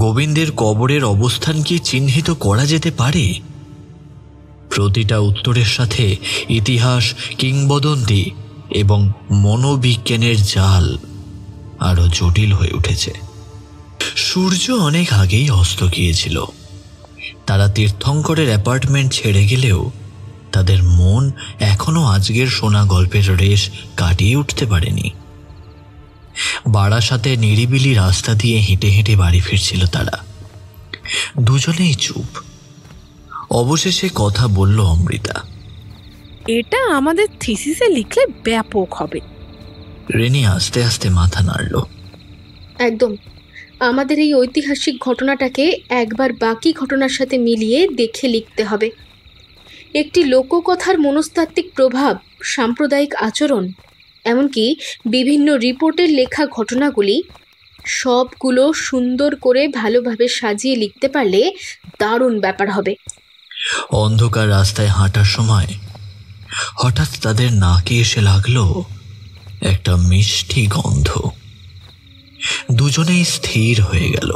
গোবিন্দের কবরের অবস্থান কি চিহ্নিত করা যেতে পারে? প্রতিটা উত্তরের সাথে ইতিহাস, কিংবদন্তি এবং মনোবিজ্ঞানের জাল আরো জটিল হয়ে উঠেছে। সূর্য অনেক আগেই অস্ত গিয়েছিল। তারা তীর্থঙ্করের অ্যাপার্টমেন্ট ছেড়ে গেলেও তাদের মন এখনো আজকের শোনা গল্পের রেশ কাটিয়ে উঠতে পারেনি। বারাসাতে নিরিবিলি রাস্তা দিয়ে হেঁটে হেঁটে বাড়ি ফিরছিল তারা। দুজনেই চুপ। অবশেষে কথা বলল অমৃতা। এটা আমাদের থিসিসে লিখলে ব্যাপক হবে। রিনি আস্তে আস্তে মাথা নাড়ল। একদম, আমাদের এই ঐতিহাসিক ঘটনাটাকে একবার বাকি ঘটনার সাথে মিলিয়ে দেখে লিখতে হবে। একটি লোককথার মনস্তাত্ত্বিক প্রভাব, সাম্প্রদায়িক আচরণ, এমনকি বিভিন্ন রিপোর্টের লেখা ঘটনাগুলি সবগুলো সুন্দর করে ভালোভাবে সাজিয়ে লিখতে পারলে দারুণ ব্যাপার হবে। অন্ধকার রাস্তায় হাঁটার সময় হঠাৎ তাদের নাকে এসে লাগলো একটা মিষ্টি গন্ধ। দুজনেই স্থির হয়ে গেল,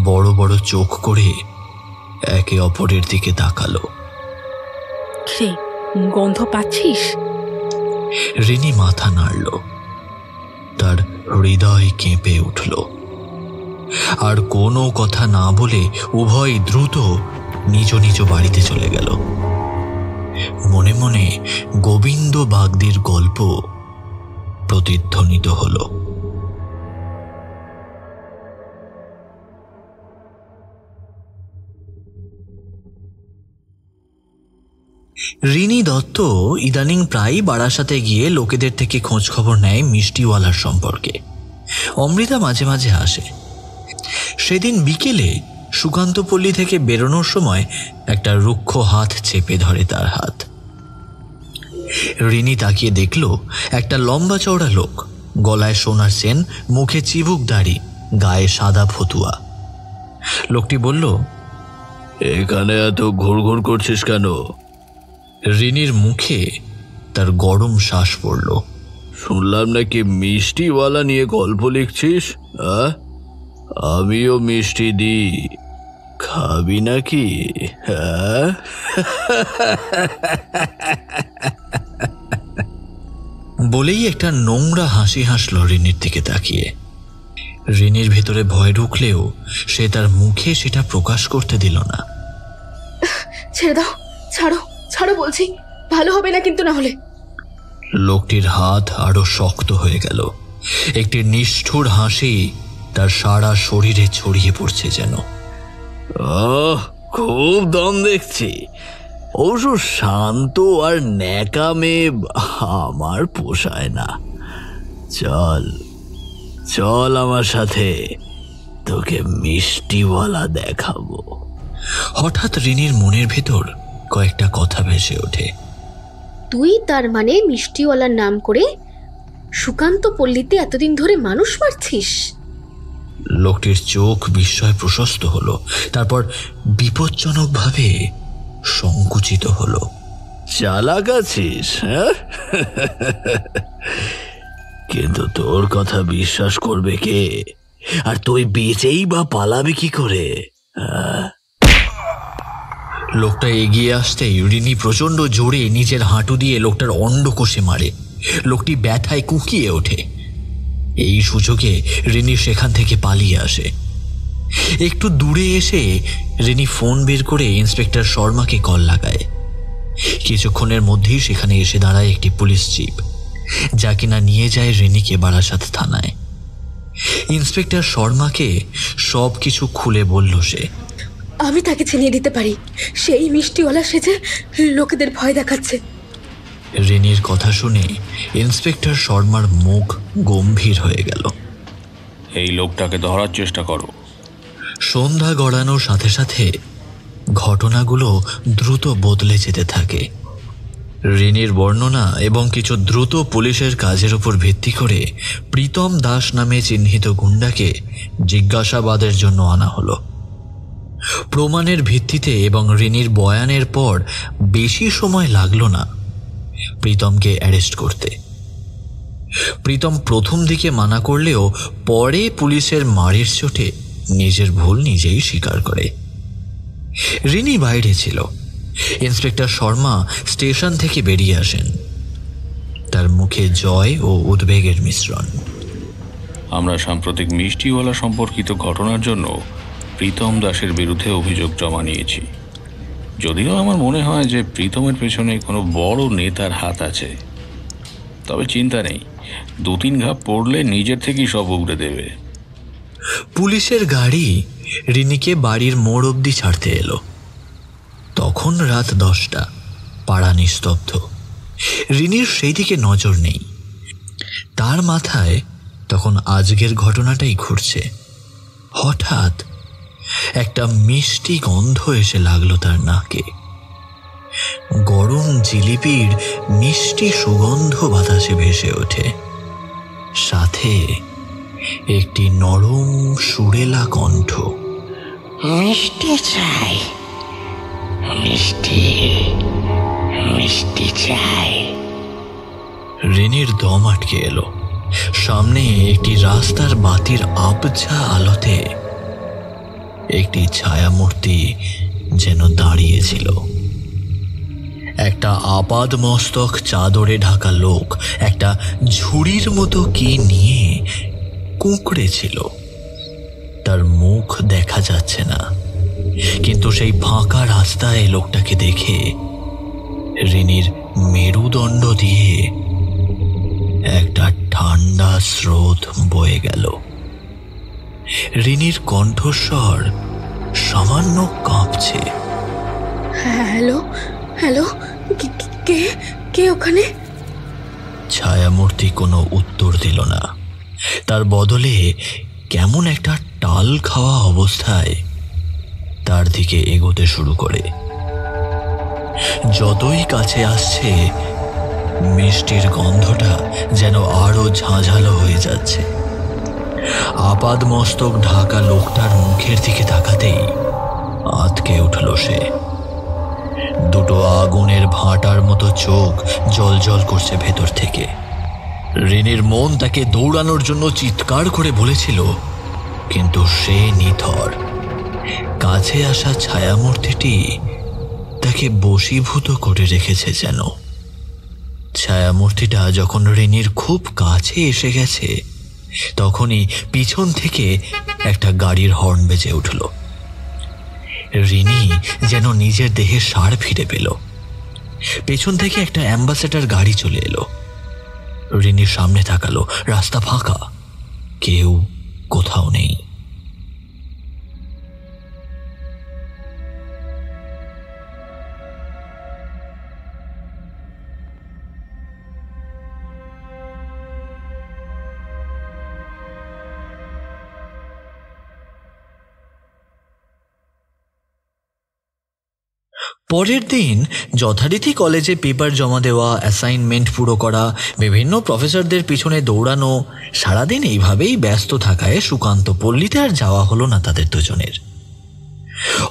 বড় বড় চোখ করে একে অপরের দিকে তাকালো। রে, গন্ধ পাচ্ছিস? রিনি মাথা নাড়ল, তার হৃদয় কেঁপে উঠল। আর কোনো কথা না বলে উভয় দ্রুত নিজ নিজ বাড়িতে চলে গেল। মনে মনে গোবিন্দ বাগদির গল্প প্রতিধ্বনিত হল। রিনি দত্ত ইদানিং প্রায়ই বারাসাতে গিয়ে লোকেদের থেকে খোঁজ খবর নেয় মিষ্টিওয়ালার সম্পর্কে। অমৃতা মাঝে মাঝে আসে। সেদিন বিকেলে সুকান্তপল্লী থেকে বেরোনোর সময় একটা রুক্ষ হাত চেপে ধরে তার হাত। রিনি তাকিয়ে দেখল একটা লম্বা চওড়া লোক, গলায় সোনার চেন, মুখে চিবুক দাড়ি, গায়ে সাদা ফতুয়া। লোকটি বলল, এখানে এত ঘুরঘুর করছিস কেন? রিনির মুখে তার গরম শ্বাস পড়ল। শুনলাম নাকি মিষ্টিওয়ালা নিয়ে গল্প লিখছিস? আমিও মিষ্টি দিই, খাবি নাকি? বলেই একটা নোংরা হাসি হাসল রিনির দিকে তাকিয়ে। রিনির ভেতরে ভয় ঢুকলেও সে তার মুখে সেটা প্রকাশ করতে দিল না। ছেড়ে দাও, ছাড়ো ছাড়ো বলছি, ভালো হবে না কিন্তু না হলে। লোকটির হাত আরো শক্ত হয়ে গেল। একটি নিষ্ঠুর হাসি তার সারা শরীরে ছড়িয়ে পড়ছে যেন। খুব দম দেখছি। অবশ্য শান্ত আর ন্যাকামে আমার পোষায় না। চল চল আমার সাথে, তোকে মিষ্টিওয়ালা দেখাবো। হঠাৎ রিনির মনের ভেতর কয়েকটা কথা ভেসে ওঠে। তুই তার মানে মিষ্টিওয়ালার নাম করে সুকান্তপল্লীতে এতদিন ধরে মানুষ মারছিস? লোকটির চোখ বিস্ময় প্রশস্ত হলো, তারপর বিপজ্জনকভাবে সংকুচিত হলো। চালাক আছিস, কিন্তু তোর কথা বিশ্বাস করবে কে? আর তুই বেঁচেই বা পালাবে কি করে? লোকটা এগিয়ে আসতেই রিনি প্রচন্ড জোরে নিজের হাঁটু দিয়ে লোকটার অন্ডকোষে মারে। লোকটি ব্যথায় কুঁকিয়ে ওঠে। এই সুযোগে রিনি সেখান থেকে পালিয়ে আসে। একটু দূরে এসে রিনি ফোন বের করে ইন্সপেক্টর শর্মাকে কল লাগায়। কিছুক্ষণের মধ্যেই সেখানে এসে দাঁড়ায় একটি পুলিশ জিপ, যা কিনা নিয়ে যায় রিনিকে বারাসাত থানায়। ইন্সপেক্টর শর্মাকে সব কিছু খুলে বলল সে। আমি তাকে চিনিয়ে দিতে পারি, সেই মিষ্টিওয়ালা সেজে লোকেদের ভয় দেখাচ্ছে। রিনির কথা শুনে ইন্সপেক্টর শর্মার মুখ গম্ভীর হয়ে গেল। এই লোকটাকে ধরার চেষ্টা করো। সন্ধ্যা গড়ানোর সাথে সাথে ঘটনাগুলো দ্রুত বদলে যেতে থাকে। রিনির বর্ণনা এবং কিছু দ্রুত পুলিশের কাজের উপর ভিত্তি করে প্রীতম দাস নামে চিহ্নিত গুন্ডাকে জিজ্ঞাসাবাদের জন্য আনা হলো। প্রমাণের ভিত্তিতে এবং রিনির বয়ানের পর বেশি সময় লাগলো না প্রীতমকে অ্যারেস্ট করতে। প্রীতম প্রথম দিকে মানা করলেও পরে পুলিশের মারের চোটে নিজের ভুল নিজেই স্বীকার করে। রিনি বাইরে ছিল। ইন্সপেক্টর শর্মা স্টেশন থেকে বেরিয়ে আসেন, তার মুখে জয় ও উদ্বেগের মিশ্রণ। আমরা সাম্প্রতিক মিষ্টিওয়ালা সম্পর্কিত ঘটনার জন্য প্রীতম দাসের বিরুদ্ধে অভিযোগ জমা নিয়েছি। যদিও আমার মনে হয় যে প্রীতমের পেছনে কোনো বড় নেতার হাত আছে, তবে চিন্তা নেই, 2-3 ঘাপ পড়লে নিজের থেকেই সব উগড়ে দেবে। পুলিশের গাড়ি রিনিকে বাড়ির মোড় অবধি ছাড়তে এলো। তখন রাত 10টা। পাড়া নিস্তব্ধ। রিনির সেই দিকে নজর নেই। তার মাথায় তখন আজকের ঘটনাটাই ঘুরছে। হঠাৎ একটা মিষ্টি গন্ধ এসে লাগলো তার নাকে। গরম জিলিপির মিষ্টি সুগন্ধ বাতাসে ভেসে ওঠে, সাথে একটি নরম সুরেলা কণ্ঠ, মিষ্টি চাই, মিষ্টি মিষ্টি চাই। রিনির দম আটকে এলো। সামনে একটি রাস্তার বাতির আবঝা আলোতে একটি ছায়ামূর্তি যেন দাঁড়িয়েছিল। একটা আপাদ মস্তক চাদরে ঢাকা লোক একটা ঝুড়ির মতো কি নিয়ে কুঁকড়েছিল। তার মুখ দেখা যাচ্ছে না, কিন্তু সেই ফাঁকা রাস্তায় লোকটাকে দেখে রিনির মেরুদণ্ড দিয়ে একটা ঠান্ডা স্রোত বয়ে গেল। রিনির কণ্ঠস্বর সামান্য কাঁপছে। হ্যালো হ্যালো, কে কে ওখানে? ছায়ামূর্তি কোনো উত্তর দিল না। তার বদলে কেমন একটা টাল খাওয়া অবস্থায় তার দিকে এগোতে শুরু করে। যতই কাছে আসছে, মিষ্টির গন্ধটা যেন আরো ঝাঁঝালো হয়ে যাচ্ছে। আপাদ মস্তক ঢাকা লোকটার মুখের দিকে তাকাতেই আঁতকে উঠল সে। দুটো আগুনের ভাঁটার মতো চোখ জ্বলজ্বল করছে ভেতর থেকে। রিনির মন তাকে দৌড়ানোর জন্য চিৎকার করে বলেছিল, কিন্তু সে নিথর। কাছে আসা ছায়ামূর্তিটি তাকে বশীভূত করে রেখেছে যেন। ছায়ামূর্তিটা যখন রিনির খুব কাছে এসে গেছে, তখনই পিছন থেকে একটা গাড়ির হর্ন বেজে উঠল। রিনি যেন নিজের দেহে সাড় ফিরে পেল। পেছন থেকে একটা অ্যাম্বাসেডর গাড়ি চলে এলো। রিনির সামনে তাকালো, রাস্তা ফাঁকা, কেউ কোথাও নেই। পরের দিন যথারীতি কলেজে পেপার জমা দেওয়া, অ্যাসাইনমেন্ট পুরো করা, বিভিন্ন প্রফেসরদের পিছনে দৌড়ানো, সারাদিন এইভাবেই ব্যস্ত থাকায় সুকান্ত পল্লীতে আর যাওয়া হলো না তাদের দুজনের।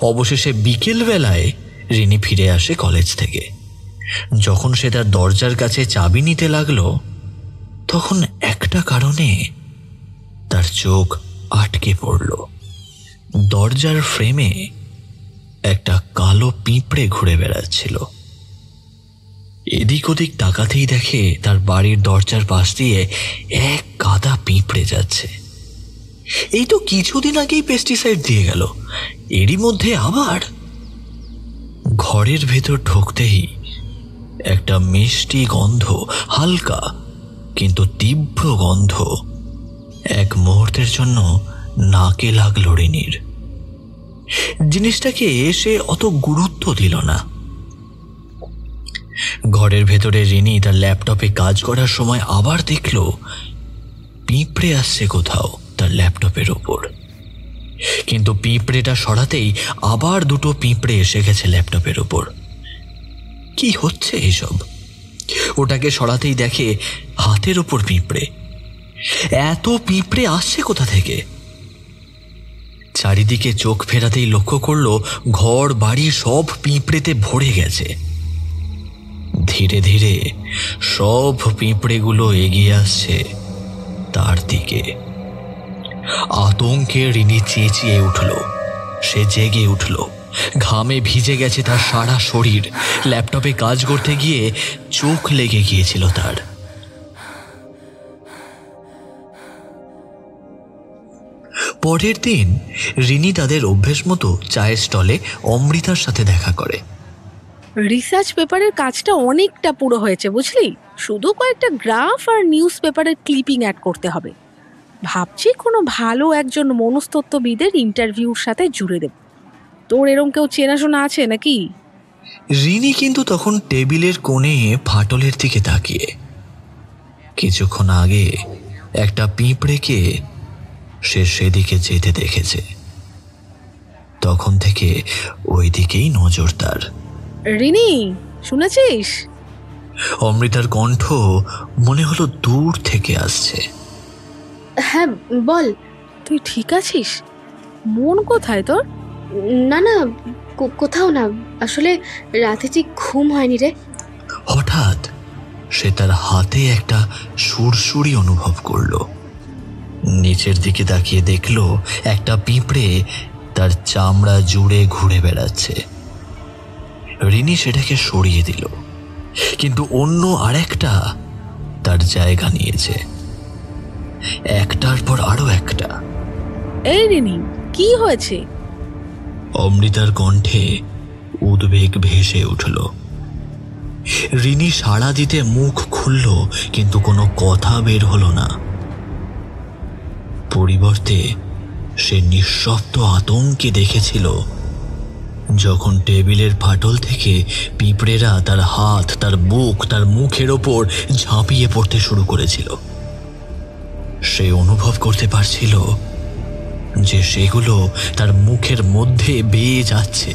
অবশেষে বিকেলবেলায় রিনি ফিরে আসে কলেজ থেকে। যখন সে তার দরজার কাছে চাবি নিতে লাগলো, তখন একটা কারণে তার চোখ আটকে পড়ল। দরজার ফ্রেমে একটা কালো পিঁপড়ে ঘুরে বেড়াচ্ছিল। এদিক ওদিক তাকাতেই দেখে তার বাড়ির দরজার পাশ দিয়ে এক গাদা পিঁপড়ে যাচ্ছে। এই তো কিছুদিন আগেই পেস্টিসাইড দিয়ে গেল, এরই মধ্যে আবার। ঘরের ভেতর ঢুকতেই একটা মিষ্টি গন্ধ, হালকা কিন্তু তীব্র গন্ধ, এক মুহূর্তের জন্য নাকে লাগলো রিনির। জিনিসটাকে সে অত গুরুত্ব দিল না। ঘরের ভেতরে রিনি তার ল্যাপটপে কাজ করার সময় আবার দেখল পিঁপড়ে আসছে কোথাও তার ল্যাপটপের ওপর। কিন্তু পিঁপড়েটা সরাতেই আবার দুটো পিঁপড়ে এসে গেছে ল্যাপটপের ওপর। কি হচ্ছে এসব? ওটাকে সরাতেই দেখে হাতের ওপর পিঁপড়ে। এত পিঁপড়ে আসছে কোথা থেকে? চারিদিকে চোখ ফেরাতেই লক্ষ্য করল ঘর বাড়ি সব পিঁপড়েতে ভরে গেছে। ধীরে ধীরে সব পিঁপড়েগুলো এগিয়ে আসছে তার দিকে। আতঙ্কে রিনি চেঁচিয়ে উঠল। সে জেগে উঠল, ঘামে ভিজে গেছে তার সারা শরীর। ল্যাপটপে কাজ করতে গিয়ে চোখ লেগে গিয়েছিল তার। পরের দিন রিনি তাদের অভ্যেস মতো চায়ের স্টলে অমৃতার সাথে দেখা করে। রিসার্চ পেপারের কাজটা অনেকটা পুরো হয়েছে বুঝলি, শুধু কয়েকটা গ্রাফ আর নিউজ পেপারের ক্লিপিং অ্যাড করতে হবে। ভাবছি কোনো ভালো একজন মনস্তত্ত্ববিদের ইন্টারভিউর সাথে জুড়ে দেব। তোর এরম কেউ চেনাশোনা আছে নাকি? রিনি কিন্তু তখন টেবিলের কোণে ফাটলের দিকে তাকিয়ে কিছুক্ষণ আগে একটা পিঁপড়েকে সে সেদিকে যেতে দেখেছে। তখন থেকে ওই দিকেই নজর তার। রিনি, শুনেছিস? অমৃতার কণ্ঠ মনে হলো দূর থেকে আসছে। হ্যাঁ বল। তুই ঠিক আছিস? মন কোথায় তোর? না না, কোথাও না, আসলে রাতে ঠিক ঘুম হয়নি রে। হঠাৎ সে তার হাতে একটা সুরসুরি অনুভব করল। নিচের দিকে তাকিয়ে দেখল একটা পিঁপড়ে তার চামড়া জুড়ে ঘুরে বেড়াচ্ছে। রিনি সেটাকে সরিয়ে দিল, কিন্তু অন্য আরেকটা তার জায়গা নিয়েছে, একটার পর আরো একটা। এই রিনি, কি হয়েছে? অমৃতার কণ্ঠে উদ্বেগ ভেসে উঠল। রিনি সাড়া দিতে মুখ খুলল, কিন্তু কোনো কথা বের হলো না। পরিবর্তে সে নিঃশব্দ আতঙ্কে দেখেছিল যখন টেবিলের ফাটল থেকে পিঁপড়েরা তার হাত, তার বুক, তার মুখের ওপর ঝাঁপিয়ে পড়তে শুরু করেছিল। সে অনুভব করতে পারছিল যে সেগুলো তার মুখের মধ্যে বেয়ে যাচ্ছে,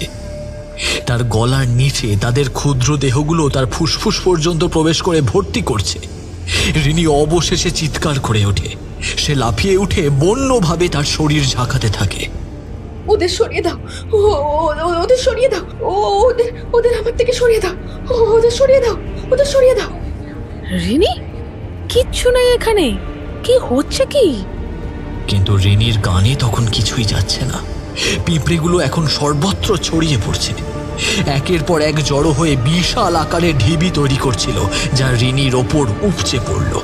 তার গলার নিচে তাদের ক্ষুদ্র দেহগুলো তার ফুসফুস পর্যন্ত প্রবেশ করে ভর্তি করছে। রিনি অবশেষে চিৎকার করে ওঠে। সে লাফিয়ে উঠে বন্যভাবে তার শরীর ঝাঁকাতে থাকে। ওদের সরিয়ে দাও, ওদের সরিয়ে দাও, ওদের আমার থেকে সরিয়ে দাও, ওদের সরিয়ে দাও, ওদের সরিয়ে দাও। রিনি, কিচ্ছু নেই এখানে, কি হচ্ছে কি? কিন্তু রিনির কানে তখন কিছুই যাচ্ছে না। পিঁপড়েগুলো এখন সর্বত্র ছড়িয়ে পড়ছে, একের পর এক জড়ো হয়ে বিশাল আকারে ঢিবি তৈরি করছিল, যা রিনির ওপর উপচে পড়ল।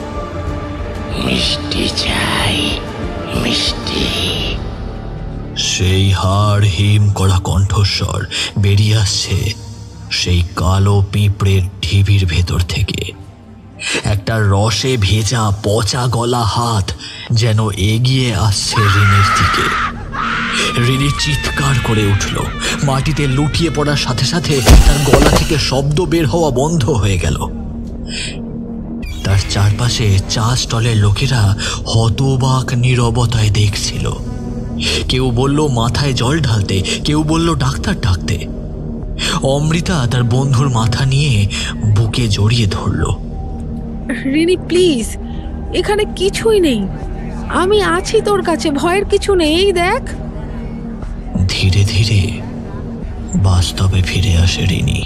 মিষ্টি চাই, মিষ্টি। সেই হাড় হিম করা কণ্ঠস্বর বেরিয়ে আসছে সেই কালো পিঁপড়ের ঢিবির ভেতর থেকে। একটা রসে ভেজা পচা গলা হাত যেন এগিয়ে আসছে রিনির দিকে। রিনি চিৎকার করে উঠল। মাটিতে লুটিয়ে পড়ার সাথে সাথে তার গলা থেকে শব্দ বের হওয়া বন্ধ হয়ে গেল। তার চারপাশে চা স্টলের লোকেরা হতবাক নীরবতায় দেখছিল। কেউ বলল মাথায় জল ঢালতে, কেউ বলল ডাক্তার ডাকতে। অমৃতা তার বন্ধুর মাথা নিয়ে বুকে জড়িয়ে ধরল। রিনি প্লিজ, এখানে কিছুই নেই, আমি আছি তোর কাছে, ভয়ের কিছু নেই, এই দেখ। ধীরে ধীরে বাস্তবে ফিরে আসে রিনি।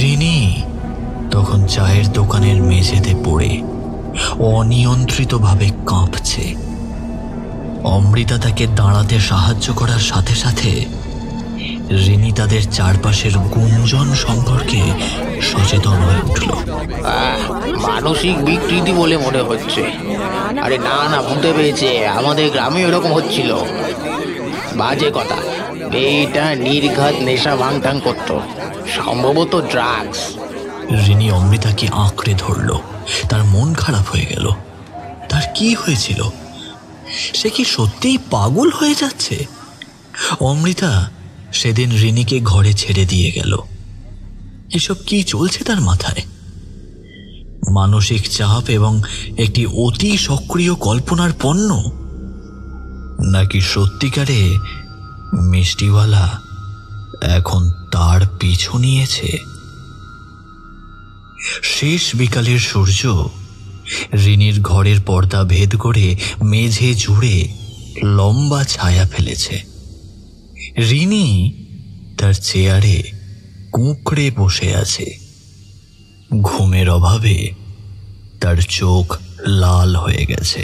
রিনি তখন চায়ের দোকানের মেঝেতে পড়ে অনিয়ন্ত্রিতভাবে কাঁপছে। অমৃতা তাকে দাঁড়াতে সাহায্য করার সাথে সাথে রিনি তাদের চারপাশের গুঞ্জন সম্পর্কে সচেতন হয়ে উঠল। মানসিক বিকৃতি বলে মনে হচ্ছে। আরে না না, ভুলতে পেরেছে, আমাদের গ্রামে এরকম হচ্ছিল। বাজে কথা, এইটা নির্ঘাত নেশা ভাঙটাং করতো, সম্ভবত ড্রাগস। রিনি অমৃতাকে আঁকড়ে ধরল। তার মন খারাপ হয়ে গেল। তার কি হয়েছিল? সে কি সত্যিই পাগল হয়ে যাচ্ছে? অমৃতা সেদিন রিনিকে ঘরে ছেড়ে দিয়ে গেল। এসব কি চলছে তার মাথায়? মানসিক চাপ এবং একটি অতি সক্রিয় কল্পনার পণ্য, নাকি সত্যিকারে মিষ্টিওয়ালা এখন তার পিছু নিয়েছে? শেষ বিকালের সূর্য রিনির ঘরের পর্দা ভেদ করে মেঝে জুড়ে লম্বা ছায়া ফেলেছে। রিনি তার চেয়ারে কুঁকড়ে বসে আছে। ঘুমের অভাবে তার চোখ লাল হয়ে গেছে।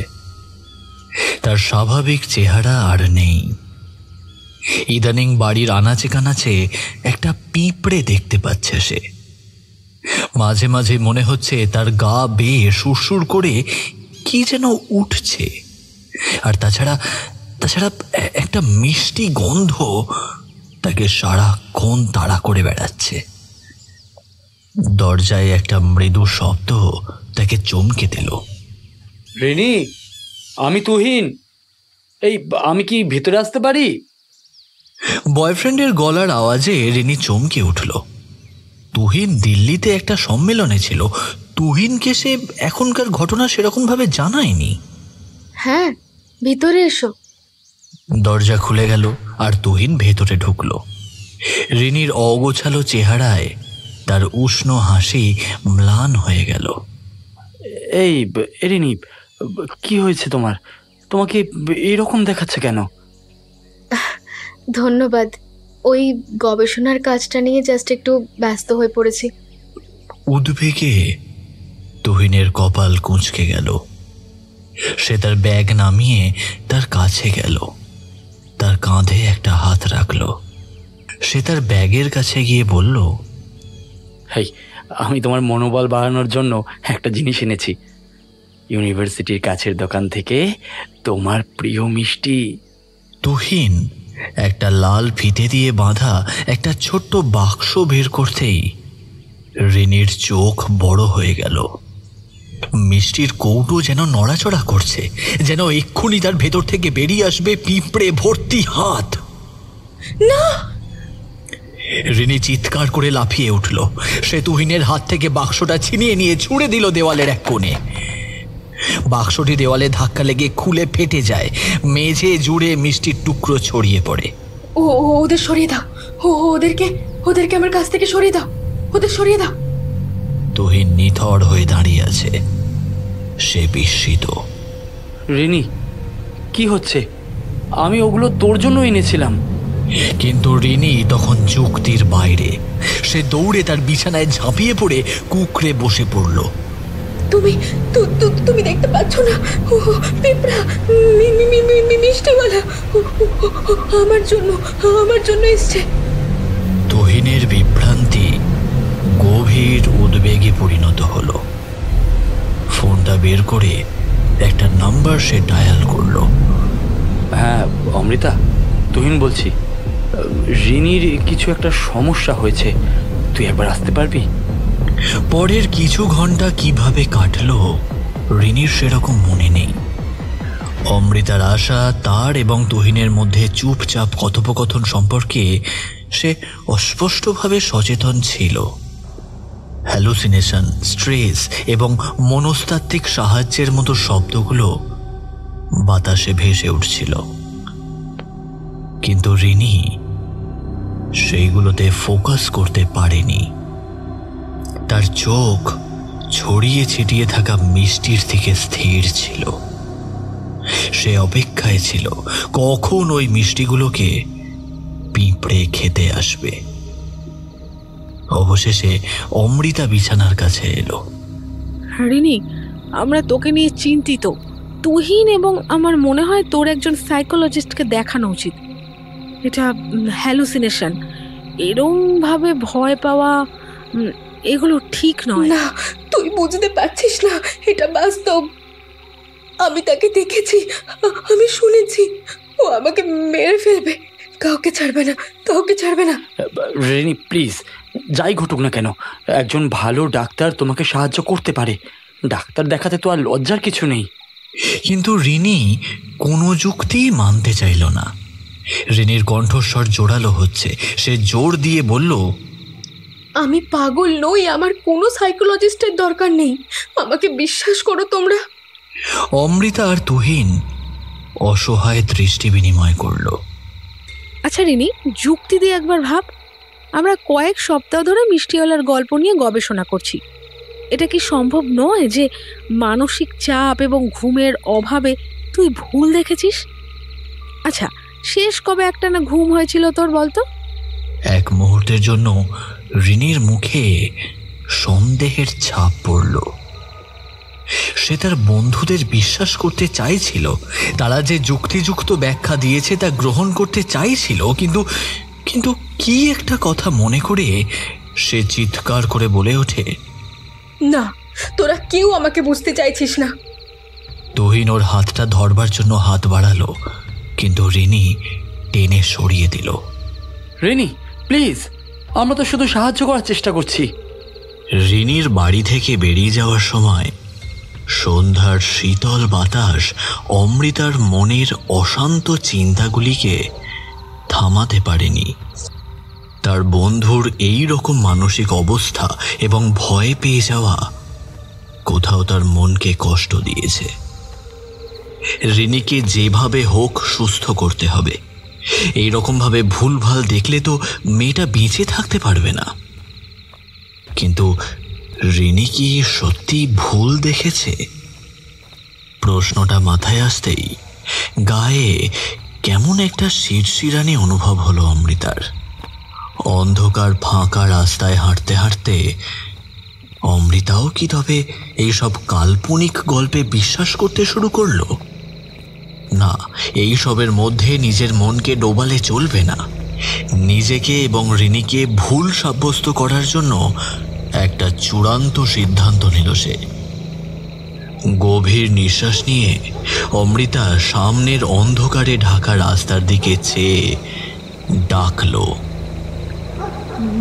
তার স্বাভাবিক চেহারা আর নেই। ইদানিং বাড়ির আনাচে কানাচে একটা পিঁপড়ে দেখতে পাচ্ছে সে। মাঝে মাঝে মনে হচ্ছে তার গা বেয়ে সুরসুর করে কি যেন উঠছে। আর তাছাড়া একটা মিষ্টি গন্ধ তাকে সারাক্ষণ তাড়া করে বেড়াচ্ছে। দরজায় একটা মৃদু শব্দ তাকে চমকে দিল। রিনি, আমি তুহিন, আমি কি ভিতরে আসতে পারি? বয়ফ্রেন্ডের গলার আওয়াজে রিনি চমকে উঠল। তুহিন দিল্লিতে একটা সম্মেলনে ছিল। তুহিনকে সে এখনকার ঘটনা সেরকমভাবে জানায়নি। হ্যাঁ, ভিতরে এসো। দরজা খুলে গেল আর তুহিন ভেতরে ঢুকল। রিনির অগোছালো চেহারায় তার উষ্ণ হাসি ম্লান হয়ে গেল। এই রিনি, কি হয়েছে তোমার? তোমাকে এরকম দেখাচ্ছে কেন? ধন্যবাদ, ওই গবেষণার কাজটা নিয়ে জাস্ট একটু ব্যস্ত হয়ে পড়েছি। উদ্বেগে তুহিনের কপাল কুঁচকে গেল। সে তার ব্যাগ নামিয়ে তার কাছে গেল, তার কাঁধে একটা হাত রাখল। সে তার ব্যাগের কাছে গিয়ে বলল, হেই, আমি তোমার মনোবল বাড়ানোর জন্য একটা জিনিস এনেছি। ইউনিভার্সিটির কাছের দোকান থেকে তোমার প্রিয় মিষ্টি। তুহিন একটা লাল ফিতে দিয়ে বাঁধা একটা ছোট্ট বাক্স বের করতেই রিনির চোখ বড় হয়ে গেল। মিষ্টির কৌটো যেন নড়াচড়া করছে, যেন এক্ষুনি তার ভেতর থেকে বেরিয়ে আসবে পিঁপড়ে ভর্তি হাত। না! রিনি চিৎকার করে লাফিয়ে উঠল। সে তুহিনের হাত থেকে বাক্সটা ছিনিয়ে নিয়ে ছুঁড়ে দিল দেওয়ালের এক কোণে। বাক্সটি দেওয়ালে ধাক্কা লেগে খুলে ফেটে যায়। মেঝে জুড়ে মিষ্টির টুকরো ছড়িয়ে পড়ে। ওদের সরিয়ে দাও, ওদেরকে আমার কাছ থেকে সরিয়ে দাও, ওদের সরিয়ে দাও। তুহিন নিথর হয়ে দাঁড়িয়ে আছে। সে বিস্মিত। রিনি, কি হচ্ছে? আমি ওগুলো তোর জন্য এনেছিলাম। কিন্তু রিনি তখন যুক্তির বাইরে। সে দৌড়ে তার বিছানায় ঝাঁপিয়ে পড়ে কুঁকড়ে বসে পড়ল। তুমি দেখতে পাচ্ছ না? পিঁপড়া, মিষ্টিওয়ালা আমার জন্য এসছে। তুহিনের বিভ্রান্তি গভীর উদ্বেগে পরিণত হলো। ফোনটা বের করে একটা নাম্বার সে ডায়াল করলো। হ্যাঁ অমৃতা, তুহিন বলছি। রিনির কিছু একটা সমস্যা হয়েছে, তুই একবার আসতে পারবি? পরের কিছু ঘন্টা কিভাবে কাটলো রিনির সেরকম মনে নেই। অমৃতার আশা তার এবং তুহিনের মধ্যে চুপচাপ কথোপকথন সম্পর্কে সে অস্পষ্টভাবে সচেতন ছিল। হ্যালুসিনেশন, স্ট্রেস এবং মনস্তাত্ত্বিক সাহায্যের মতো শব্দগুলো বাতাসে ভেসে উঠছিল, কিন্তু রিনি সেইগুলোতে ফোকাস করতে পারেনি। তার চোখ ছড়িয়ে ছিটিয়ে থাকা মিষ্টির দিকে স্থির ছিল। সে অপেক্ষায় ছিল কখন ওই মিষ্টিগুলোকে পিঁপড়ে খেতে আসবে। অবশেষে অমৃতা বিছানার কাছে এলো। রিনি, আমরা তোকে নিয়ে চিন্তিত। তুহিন এবং আমার মনে হয় তোর একজন সাইকোলজিস্টকে দেখানো উচিত। এটা হ্যালুসিনেশন, এরমভাবে ভয় পাওয়া এগুলো ঠিক নয়। না, তুই বুঝতে পারছিস না, এটা বাস্তব। আমি তাকে দেখেছি, আমি শুনেছি। ও আমাকে মেরে ফেলবে। কাউকে ছাড়বে না। রিনি প্লিজ, যাই ঘটুক না কেন, একজন ভালো ডাক্তার তোমাকে সাহায্য করতে পারে। ডাক্তার দেখাতে তো আর লজ্জার কিছু নেই। কিন্তু রিনি কোনো যুক্তিই মানতে চাইল না। রিনির কণ্ঠস্বর জোরালো হচ্ছে। সে জোর দিয়ে বলল, আমি পাগল নই, আমার কোনো সাইকোলজিস্টের দরকার নেই। আমাকে বিশ্বাস করো তোমরা। অমৃতা আর তুহিন অসহায় দৃষ্টি বিনিময় করল। আচ্ছা রিনি, যুক্তি দিয়ে একবার ভাব। আমরা কয়েক সপ্তাহ ধরে মিষ্টিওয়ালার গল্প নিয়ে গবেষণা করছি। এটা কি সম্ভব নয় যে মানসিক চাপ এবং ঘুমের অভাবে তুই ভুল দেখেছিস? আচ্ছা, শেষ কবে একটানা ঘুম হয়েছিল তোর বলতো? এক মুহূর্তের জন্য রিনির মুখে সন্দেহের ছাপ পড়ল। সে তার বন্ধুদের বিশ্বাস করতে চাইছিল, তারা যে যুক্তিযুক্ত ব্যাখ্যা দিয়েছে তা গ্রহণ করতে চাইছিল, কিন্তু কিন্তু কি একটা কথা মনে করে সে চিৎকার করে বলে ওঠে, না, তোরা কেউ আমাকে বুঝতে চাইছিস না। তুহিন ওর হাতটা ধরবার জন্য হাত বাড়ালো, কিন্তু রিনি টেনে সরিয়ে দিল। রিনি প্লিজ, আমরা তো শুধু সাহায্য করার চেষ্টা করছি। রিনির বাড়ি থেকে বেরিয়ে যাওয়ার সময় সন্ধ্যার শীতল বাতাস অমৃতার মনের অশান্ত চিন্তাগুলিকে থামাতে পারেনি। তার বন্ধুর এই রকম মানসিক অবস্থা এবং ভয় পেয়ে যাওয়া কোথাও তার মনকে কষ্ট দিয়েছে। রিনিকে যেভাবে হোক সুস্থ করতে হবে। এই রকমভাবে ভুলভাল দেখলে তো মেয়েটা বেঁচে থাকতে পারবে না। কিন্তু রিনি কি সত্যি ভুল দেখেছে? প্রশ্নটা মাথায় আসতেই গায়ে কেমন একটা শিরশিরানি অনুভব হলো অমৃতার। অন্ধকার ফাঁকা রাস্তায় হাঁটতে হাঁটতে অমৃতাও কি তবে এইসব কাল্পনিক গল্পে বিশ্বাস করতে শুরু করলো? না, এইসবের মধ্যে নিজের মনকে ডোবালে চলবে না। নিজেকে এবং রিনিকে ভুল সাব্যস্ত করার জন্য একটা চূড়ান্ত সিদ্ধান্ত নিল সে। গভীর নিঃশ্বাস নিয়ে অমৃতা সামনের অন্ধকারে ঢাকা রাস্তার দিকে চেয়ে ডাকলো,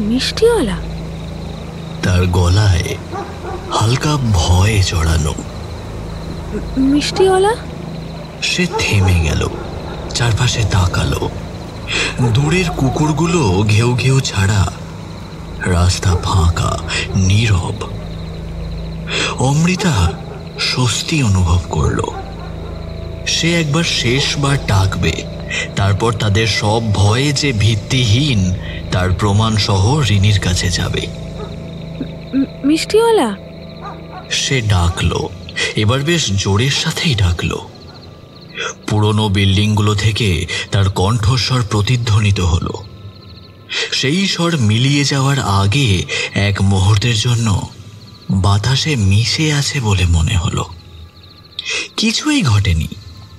মিষ্টিওয়ালা। তার গলায় হালকা ভয় জড়ানো। মিষ্টিওয়ালা। সে থেমে গেল, চারপাশে তাকালো। দূরের কুকুরগুলো ঘেউ ঘেউ ছাড়া রাস্তা ফাঁকা, নীরব। অমৃতা স্বস্তি অনুভব করল। সে একবার শেষবার ডাকবে, তারপর তাদের সব ভয়ে যে ভিত্তিহীন তার প্রমাণ সহ রিনির কাছে যাবে। মিষ্টিওয়ালা। সে ডাকলো, এবার বেশ জোরের সাথেই ডাকলো। পুরনো বিল্ডিংগুলো থেকে তার কণ্ঠস্বর প্রতিধ্বনিত হলো। সেই স্বর মিলিয়ে যাওয়ার আগে এক মুহূর্তের জন্য বাতাসে মিশে আছে বলে মনে হলো। কিছুই ঘটেনি,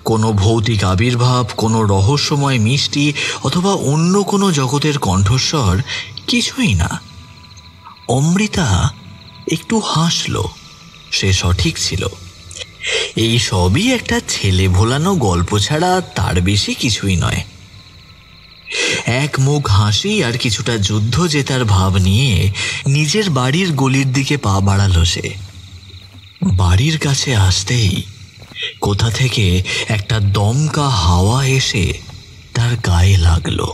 কোনো ভৌতিক আবির্ভাব, কোনো রহস্যময় মিষ্টি অথবা অন্য কোনো জগতের কণ্ঠস্বর, কিছুই না। অমৃতা একটু হাসল। সে সঠিক ছিল। এই সবই একটা ছেলে ভোলানো গল্প ছাড়া তার বেশি কিছুই নয়। এক মুখ হাসি আর কিছুটা যুদ্ধ জেতার ভাব নিয়ে নিজের বাড়ির গলির দিকে পা বাড়ালো সে। বাড়ির কাছে আসতেই কোথা থেকে একটা দমকা হাওয়া এসে তার গায়ে লাগলো।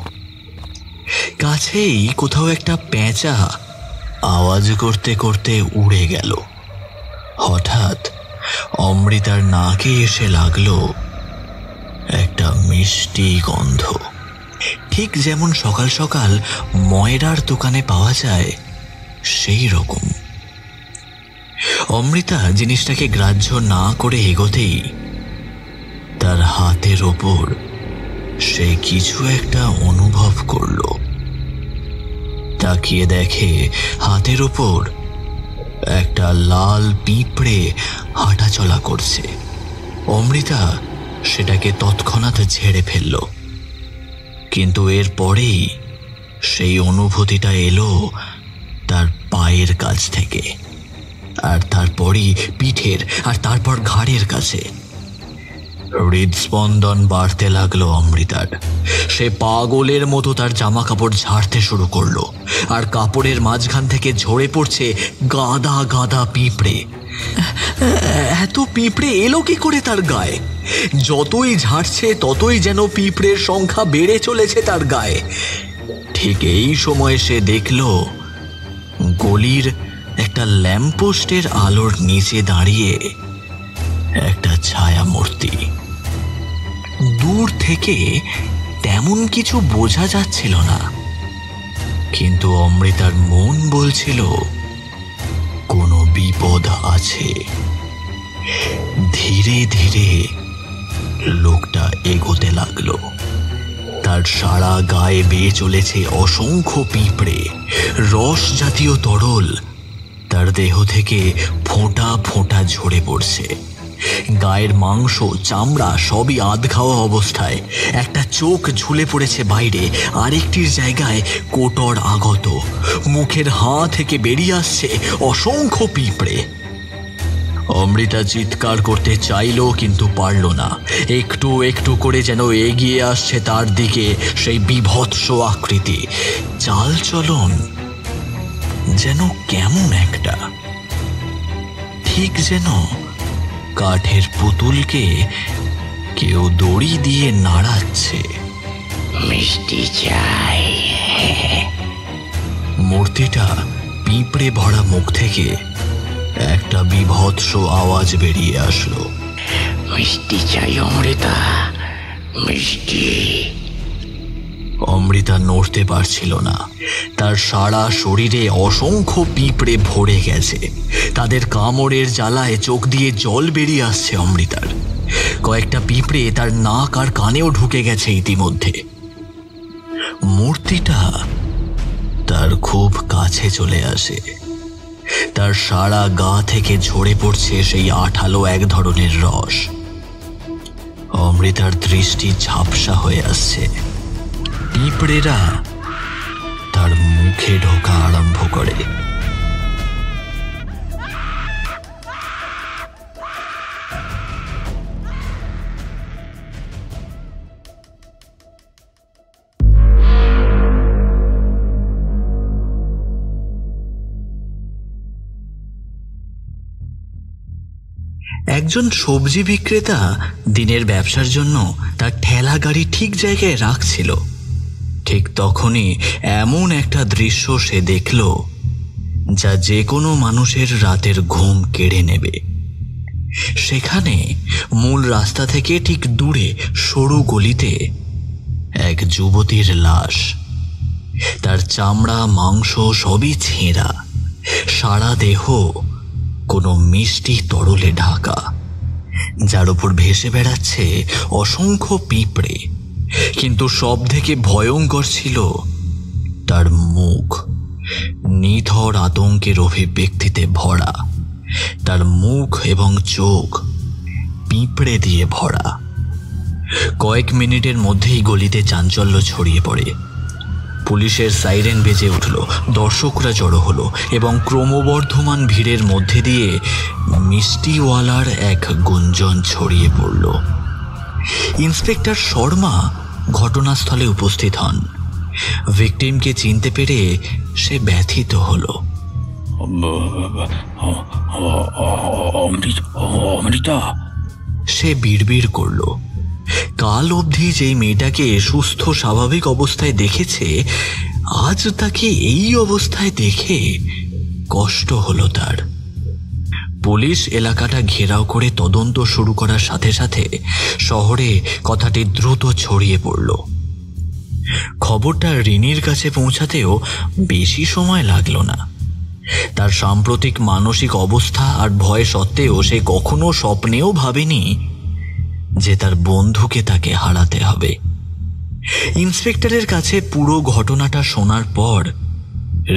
কাছেই কোথাও একটা পেঁচা আওয়াজ করতে করতে উড়ে গেল। হঠাৎ অমৃতার নাকে এসে লাগলো একটা মিষ্টি গন্ধ, ঠিক যেমন সকাল সকাল ময়রার দোকানে পাওয়া যায় সেই রকম। অমৃতা জিনিসটাকে গ্রাহ্য না করে এগোতেই তার হাতের ওপর সে কিছু একটা অনুভব করল। তাকিয়ে দেখে হাতের ওপর একটা লাল পিঁপড়ে হাঁটাচলা করছে। অমৃতা সেটাকে তৎক্ষণাৎ ঝেড়ে ফেলল, কিন্তু এর পরেই সেই অনুভূতিটা এলো তার পায়ের কাছ থেকে, আর তারপরই পিঠের, আর তারপর ঘাড়ের কাছে। হৃদস্পন্দন বাড়তে লাগলো অমৃতার। সে পাগলের মতো তার জামা কাপড় ঝাড়তে শুরু করলো, আর কাপড়ের মাঝখান থেকে ঝরে পড়ছে গাদা গাদা পিঁপড়ে। এত পিঁপড়ে এলো কি করে তার গায়ে? যতই ঝাড়ছে ততই যেন পিঁপড়ের সংখ্যা বেড়ে চলেছে তার গায়ে। ঠিক এই সময় সে দেখল গলির একটা ল্যাম্পপোস্টের আলোর নিচে দাঁড়িয়ে একটা ছায়া মূর্তি। দূর থেকে তেমন কিছু বোঝা যাচ্ছিল না, কিন্তু অমৃতার মন বলছিল কোনো বিপদ আছে। ধীরে ধীরে লোকটা এগোতে লাগলো। তার সারা গায়ে বেয়ে চলেছে অসংখ্য পিঁপড়ে। রস জাতীয় তরল তার দেহ থেকে ফোঁটা ফোঁটা ঝরে পড়ছে। গায়ের মাংস, চামড়া সবই আধ খাওয়া অবস্থায়। একটা চোখ ঝুলে পড়েছে বাইরে, আরেকটির জায়গায় কোটর আগত। মুখের হাঁ থেকে বেরিয়ে আসছে অসংখ্য পিঁপড়ে। অমৃতা চিৎকার করতে চাইল, কিন্তু পারল না। একটু একটু করে যেন এগিয়ে আসছে তার দিকে সেই বীভৎস আকৃতি। চাল চলন যেন কেমন একটা, ঠিক যেন কাঠের পুতুলকে কেউ দড়ি দিয়ে নাড়াচ্ছে। মিষ্টি চাই। মূর্তিটা পিঁপড়ে ভরা মুখ থেকে একটা বীভৎস আওয়াজ বেরিয়ে আসলো। মিষ্টি চাই অমৃতা, মিষ্টি। অমৃতা নড়তে পারছিল না। তার সারা শরীরে অসংখ্য পিঁপড়ে ভরে গেছে। তাদের কামড়ের জ্বালায় চোখ দিয়ে জল বেরিয়ে আসছে অমৃতার। কয়েকটা পিঁপড়ে তার নাক আর কানেও ঢুকে গেছে ইতিমধ্যে। মূর্তিটা তার খুব কাছে চলে আসে। তার সারা গা থেকে ঝরে পড়ছে সেই আঠালো এক ধরনের রস। অমৃতার দৃষ্টি ঝাপসা হয়ে আসছে। পিঁপড়েরা তার মুখে ঢোকা আরম্ভ করে। একজন সবজি বিক্রেতা দিনের ব্যবসার জন্য তার ঠেলা গাড়ি ঠিক জায়গায় রাখছিল। ঠিক তখনই এমন একটা দৃশ্য সে দেখল যা যে কোনো মানুষের রাতের ঘুম কেড়ে নেবে। সেখানে মূল রাস্তা থেকে ঠিক দূরে সরু গলিতে এক যুবতীর লাশ। তার চামড়া মাংস সবই ছেঁড়া, সারা দেহ কোনো মিষ্টি তরলে ঢাকা, যার উপর ভেসে বেড়াচ্ছে অসংখ্য পিঁপড়ে। কিন্তু সব থেকে ভয়ঙ্কর ছিল তার মুখ, নিথর আতঙ্কের অভিব্যক্তিতে ভরা। তার মুখ এবং চোখ পিঁপড়ে দিয়ে ভরা। কয়েক মিনিটের মধ্যেই গলিতে চাঞ্চল্য ছড়িয়ে পড়ে। পুলিশের সাইরেন বেজে উঠল, দর্শকরা জড়ো হলো এবং ক্রমবর্ধমান ভিড়ের মধ্যে দিয়ে মিষ্টিওয়ালার এক গুঞ্জন ছড়িয়ে পড়ল। ইন্সপেক্টর শর্মা ঘটনাস্থলে উপস্থিত হন। ভিকটিমকে চিনতে পেরে সে ব্যথিত হলো। অমৃতা, সে বিড়বিড় করল। কাল অবধি যেই মেয়েটাকে সুস্থ স্বাভাবিক অবস্থায় দেখেছে, আজ তাকে এই অবস্থায় দেখে কষ্ট হলো তার। পুলিশ এলাকাটা ঘেরাও করে তদন্ত শুরু করার সাথে সাথে শহরে কথাটি দ্রুত ছড়িয়ে পড়ল। খবরটা রিনির কাছে পৌঁছাতেও বেশি সময় লাগলো না। তার সাম্প্রতিক মানসিক অবস্থা আর ভয় সত্ত্বেও সে কখনো স্বপ্নেও ভাবেনি যে তার বন্ধুকে তাকে হারাতে হবে। ইন্সপেক্টরের কাছে পুরো ঘটনাটা শোনার পর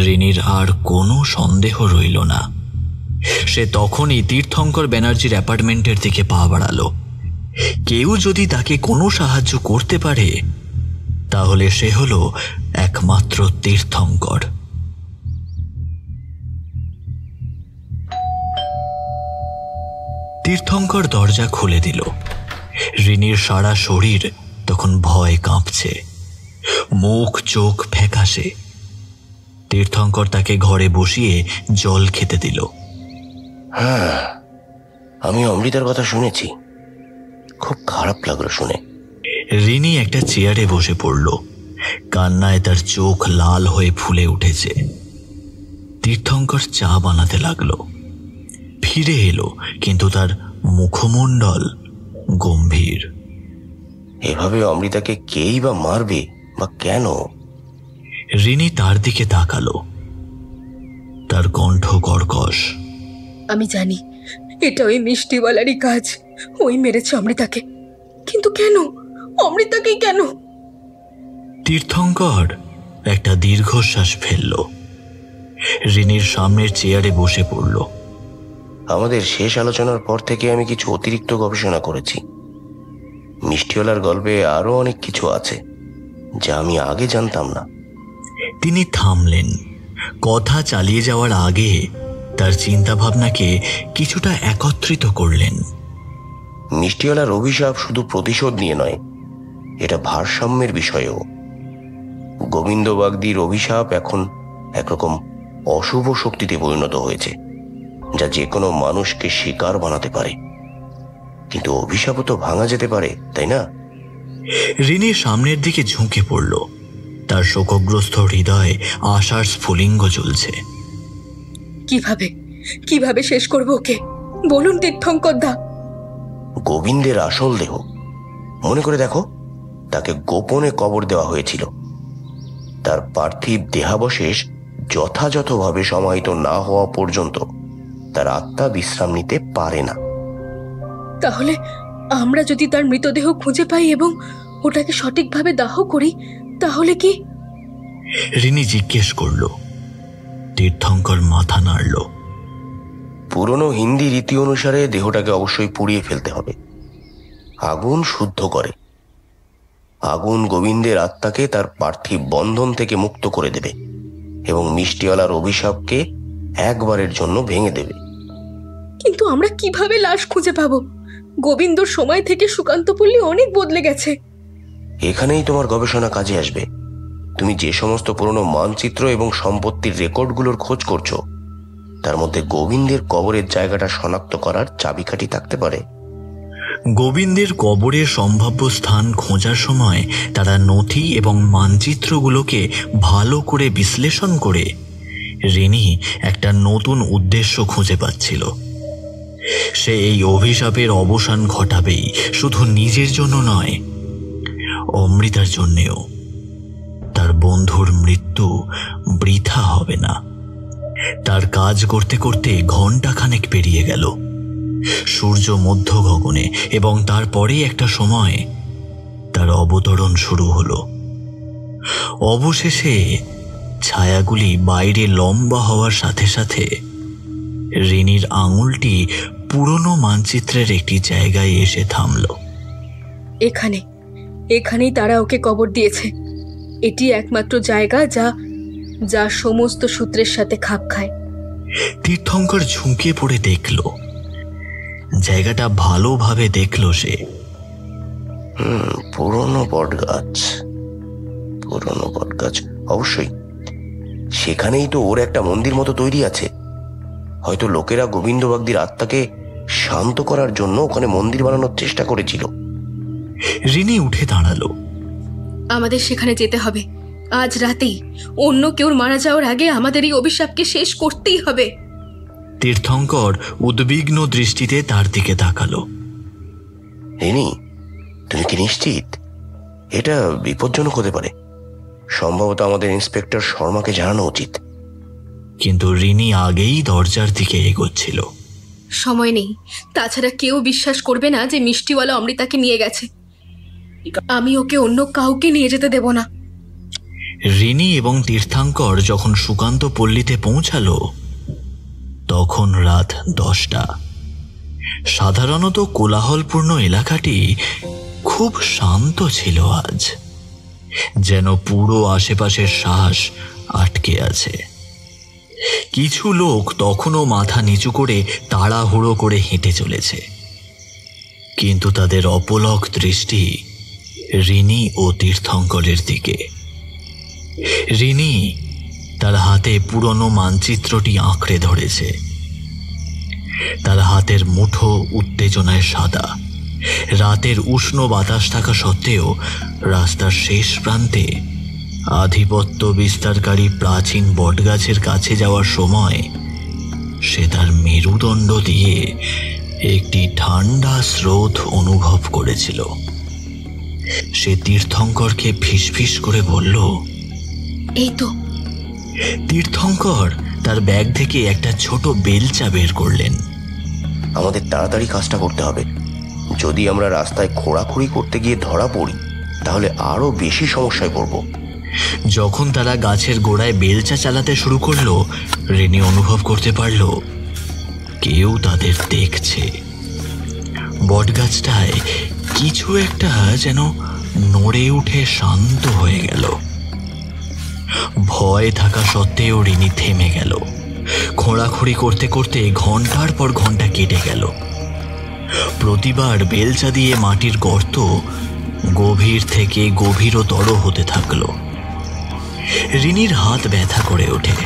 রিনির আর কোনো সন্দেহ রইল না। সে তখনই তীর্থঙ্কর ব্যানার্জির অ্যাপার্টমেন্টের দিকে পা বাড়ালো। কেউ যদি তাকে কোনো সাহায্য করতে পারে তাহলে সে হলো একমাত্র তীর্থঙ্কর। তীর্থঙ্কর দরজা খুলে দিল। রিনির সারা শরীর তখন ভয় কাঁপছে, মুখ চোখ ফ্যাকাশে। তীর্থঙ্কর তাকে ঘরে বসিয়ে জল খেতে দিল। হ্যাঁ, আমি অমৃতার কথা শুনেছি, খুব খারাপ লাগলো শুনে। রিনি একটা চেয়ারে বসে পড়ল। কান্নায় তার চোখ লাল হয়ে ফুলে উঠেছে। তীর্থঙ্কর চা বানাতে লাগলো। ফিরে এলো, কিন্তু তার মুখমণ্ডল গম্ভীর। এভাবে অমৃতাকে কেই বা মারবে বা কেন? রিনি তার দিকে তাকালো। তার কণ্ঠ কর্কশ। আমি জানি এটা ওই মিষ্টিওয়ালারই কাজ। ওই মেরেছে অমৃতাকে, কিন্তু কেন? অমৃতাকে কেন? তীর্থঙ্কর একটা দীর্ঘশ্বাস ফেলল। রিনির সামনের চেয়ারে বসে পড়ল। আমাদের শেষ আলোচনার পর থেকে আমি কিছু অতিরিক্ত গবেষণা করেছি। মিষ্টিওয়ালার গল্পে আরো অনেক কিছু আছে যা আমি আগে জানতাম না। তিনি থামলেন। কথা চালিয়ে যাওয়ার আগে তার চিন্তাভাবনাকে কিছুটা একত্রিত করলেন। মিষ্টিওয়ালার অভিশাপ শুধু প্রতিশোধ নিয়ে নয়, এটা ভারসাম্যের বিষয়েও। গোবিন্দ বাগদির অভিশাপ এখন একরকম অশুভ শক্তিতে পরিণত হয়েছে, যা যে কোনো মানুষকে শিকার বানাতে পারে। কিন্তু অভিশাপও তো ভাঙা যেতে পারে, তাই না? রিনি সামনের দিকে ঝুঁকে পড়ল। তার শোকগ্রস্ত হৃদয়ে আশার স্ফুলিঙ্গ জ্বলছে। কিভাবে কিভাবে শেষ করব ওকে, বলুন তীর্থঙ্কর দা। গোবিন্দের আসল দেহ মনে করে দেখো, তাকে গোপনে কবর দেওয়া হয়েছিল। তার পার্থিব দেহাবশেষ যথাযথভাবে সমাহিত না হওয়া পর্যন্ত তার আত্মা বিশ্রাম নিতে পারে না। তাহলে আমরা যদি তার মৃতদেহ খুঁজে পাই এবং ওটাকে সঠিকভাবে দাহ করি, তাহলে কি? রিনি জিজ্ঞেস করল। তীর্থঙ্কর মাথা নাড়ল। পুরনো হিন্দি রীতি অনুসারে দেহটাকে অবশ্যই পুড়িয়ে ফেলতে হবে। আগুন শুদ্ধ করে। আগুন গোবিন্দের আত্মাকে তার পার্থিব বন্ধন থেকে মুক্ত করে দেবে এবং মিষ্টিওয়ালার অভিশাপকে একবারের জন্য ভেঙে দেবে। কিন্তু আমরা কিভাবে লাশ খুঁজে পাবো? গোবিন্দর সময় থেকে সুকান্তপল্লী অনেক বদলে গেছে। এখানেই তোমার গবেষণা কাজে আসবে। তুমি যে সমস্ত পুরনো মানচিত্র এবং সম্পত্তির রেকর্ডগুলোর খোঁজ করছো, তার মধ্যে গোবিন্দের কবরের জায়গাটা শনাক্ত করার চাবিকাঠি থাকতে পারে। গোবিন্দের কবরের সম্ভাব্য স্থান খোঁজার সময় তারা নথি এবং মানচিত্রগুলোকে ভালো করে বিশ্লেষণ করে রিনি একটা নতুন উদ্দেশ্য খুঁজে পাচ্ছিল। সে এই অভিশাপের অবসান ঘটাবেই, শুধু নিজের জন্য নয়, অমৃতার জন্যেও। তার বন্ধুর মৃত্যু বৃথা হবে না। তার কাজ করতে করতে ঘণ্টাখানেক পেরিয়ে গেল। সূর্য মধ্য গগনে এবং তারপরে একটা সময় তার অবতরণ শুরু হলো। অবশেষে ছায়াগুলি বাইরে লম্বা হওয়ার সাথে সাথে রিনির আঙুলটি পুরনো মানচিত্রের একটি জায়গায় এসে থামল। এখানেই তারা ওকে কবর দিয়েছে। এটি একমাত্র জায়গা যা সমস্ত সূত্রের সাথে খাপ খায়। তীর্থঙ্কর ঝুঁকে পড়ে দেখল। জায়গাটা ভালোভাবে দেখল সে। পুরনো বটগাছ, অবশ্যই। সেখানেই তো ওর একটা মন্দির মতো তৈরি আছে। হয়তো লোকেরা গোবিন্দ বাগদির আত্মাকে শান্ত করার জন্য ওখানে মন্দির বানানোর চেষ্টা করেছিল। রিনি উঠে দাঁড়ালো। আমাদের সেখানে যেতে হবে আজ রাতেই। অন্য কেউ মারা যাওয়ার আগে আমাদের এই অভিশাপকে শেষ করতেই হবে। তীর্থঙ্কর উদ্বিগ্ন দৃষ্টিতে তার দিকে তাকালো। রিনি, তুমি কি নিশ্চিত? এটা বিপজ্জনক হতে পারে। সম্ভবত আমাদের ইন্সপেক্টর শর্মাকে জানানো উচিত। কিন্তু রিনি আগেই দরজার দিকে এগোচ্ছিল। সময় নেই। তাছাড়া কেউ বিশ্বাস করবে না যে মিষ্টিওয়ালা অমৃতাকে নিয়ে গেছে। আমি ওকে অন্য কাউকে নিয়ে যেতে দেব না। রিনি এবং তীর্থঙ্কর যখন সুকান্ত পল্লীতে পৌঁছালো তখন রাত 10টা। সাধারণত কোলাহলপূর্ণ এলাকাটি খুব শান্ত ছিল আজ, যেন পুরো আশেপাশের শ্বাস আটকে আছে। কিছু লোক তখনও মাথা নিচু করে তাড়াহুড়ো করে হেঁটে চলেছে, কিন্তু তাদের অপলক দৃষ্টি রিনি ও তীর্থঙ্করের দিকে। রিনি তার হাতে পুরনো মানচিত্রটি আঁকড়ে ধরেছে। তার হাতের মুঠো উত্তেজনায় সাদা। রাতের উষ্ণ বাতাস থাকা সত্ত্বেও রাস্তার শেষ প্রান্তে আধিপত্য বিস্তারকারী প্রাচীন বটগাছের কাছে যাওয়ার সময় সে তার মেরুদণ্ড দিয়ে একটি ঠান্ডা স্রোত অনুভব করেছিল। সে তীর্থঙ্করকে ফিসফিস করে বলল, এই তো। তীর্থঙ্কর তার ব্যাগ থেকে একটা ছোট বেলচা বের করলেন। আমাদের তাড়াতাড়ি কাজটা করতে হবে। যদি আমরা রাস্তায় খোঁড়াখুড়ি করতে গিয়ে ধরা পড়ি তাহলে আরো বেশি সমস্যায় পড়ব। যখন তারা গাছের গোড়ায় বেলচা চালাতে শুরু করলো, রিনি অনুভব করতে পারল কেউ তাদের দেখছে। বটগাছটায় কিছু একটা যেন নড়ে উঠে শান্ত হয়ে গেল। ভয় থাকা সত্ত্বেও রিনি থেমে গেল। খোঁড়াখুড়ি করতে করতে ঘন্টার পর ঘন্টা কেটে গেল। প্রতিবার বেলচা দিয়ে মাটির গর্ত গভীর থেকে গভীরতর হতে থাকলো। রিনির হাত ব্যথা করে ওঠে।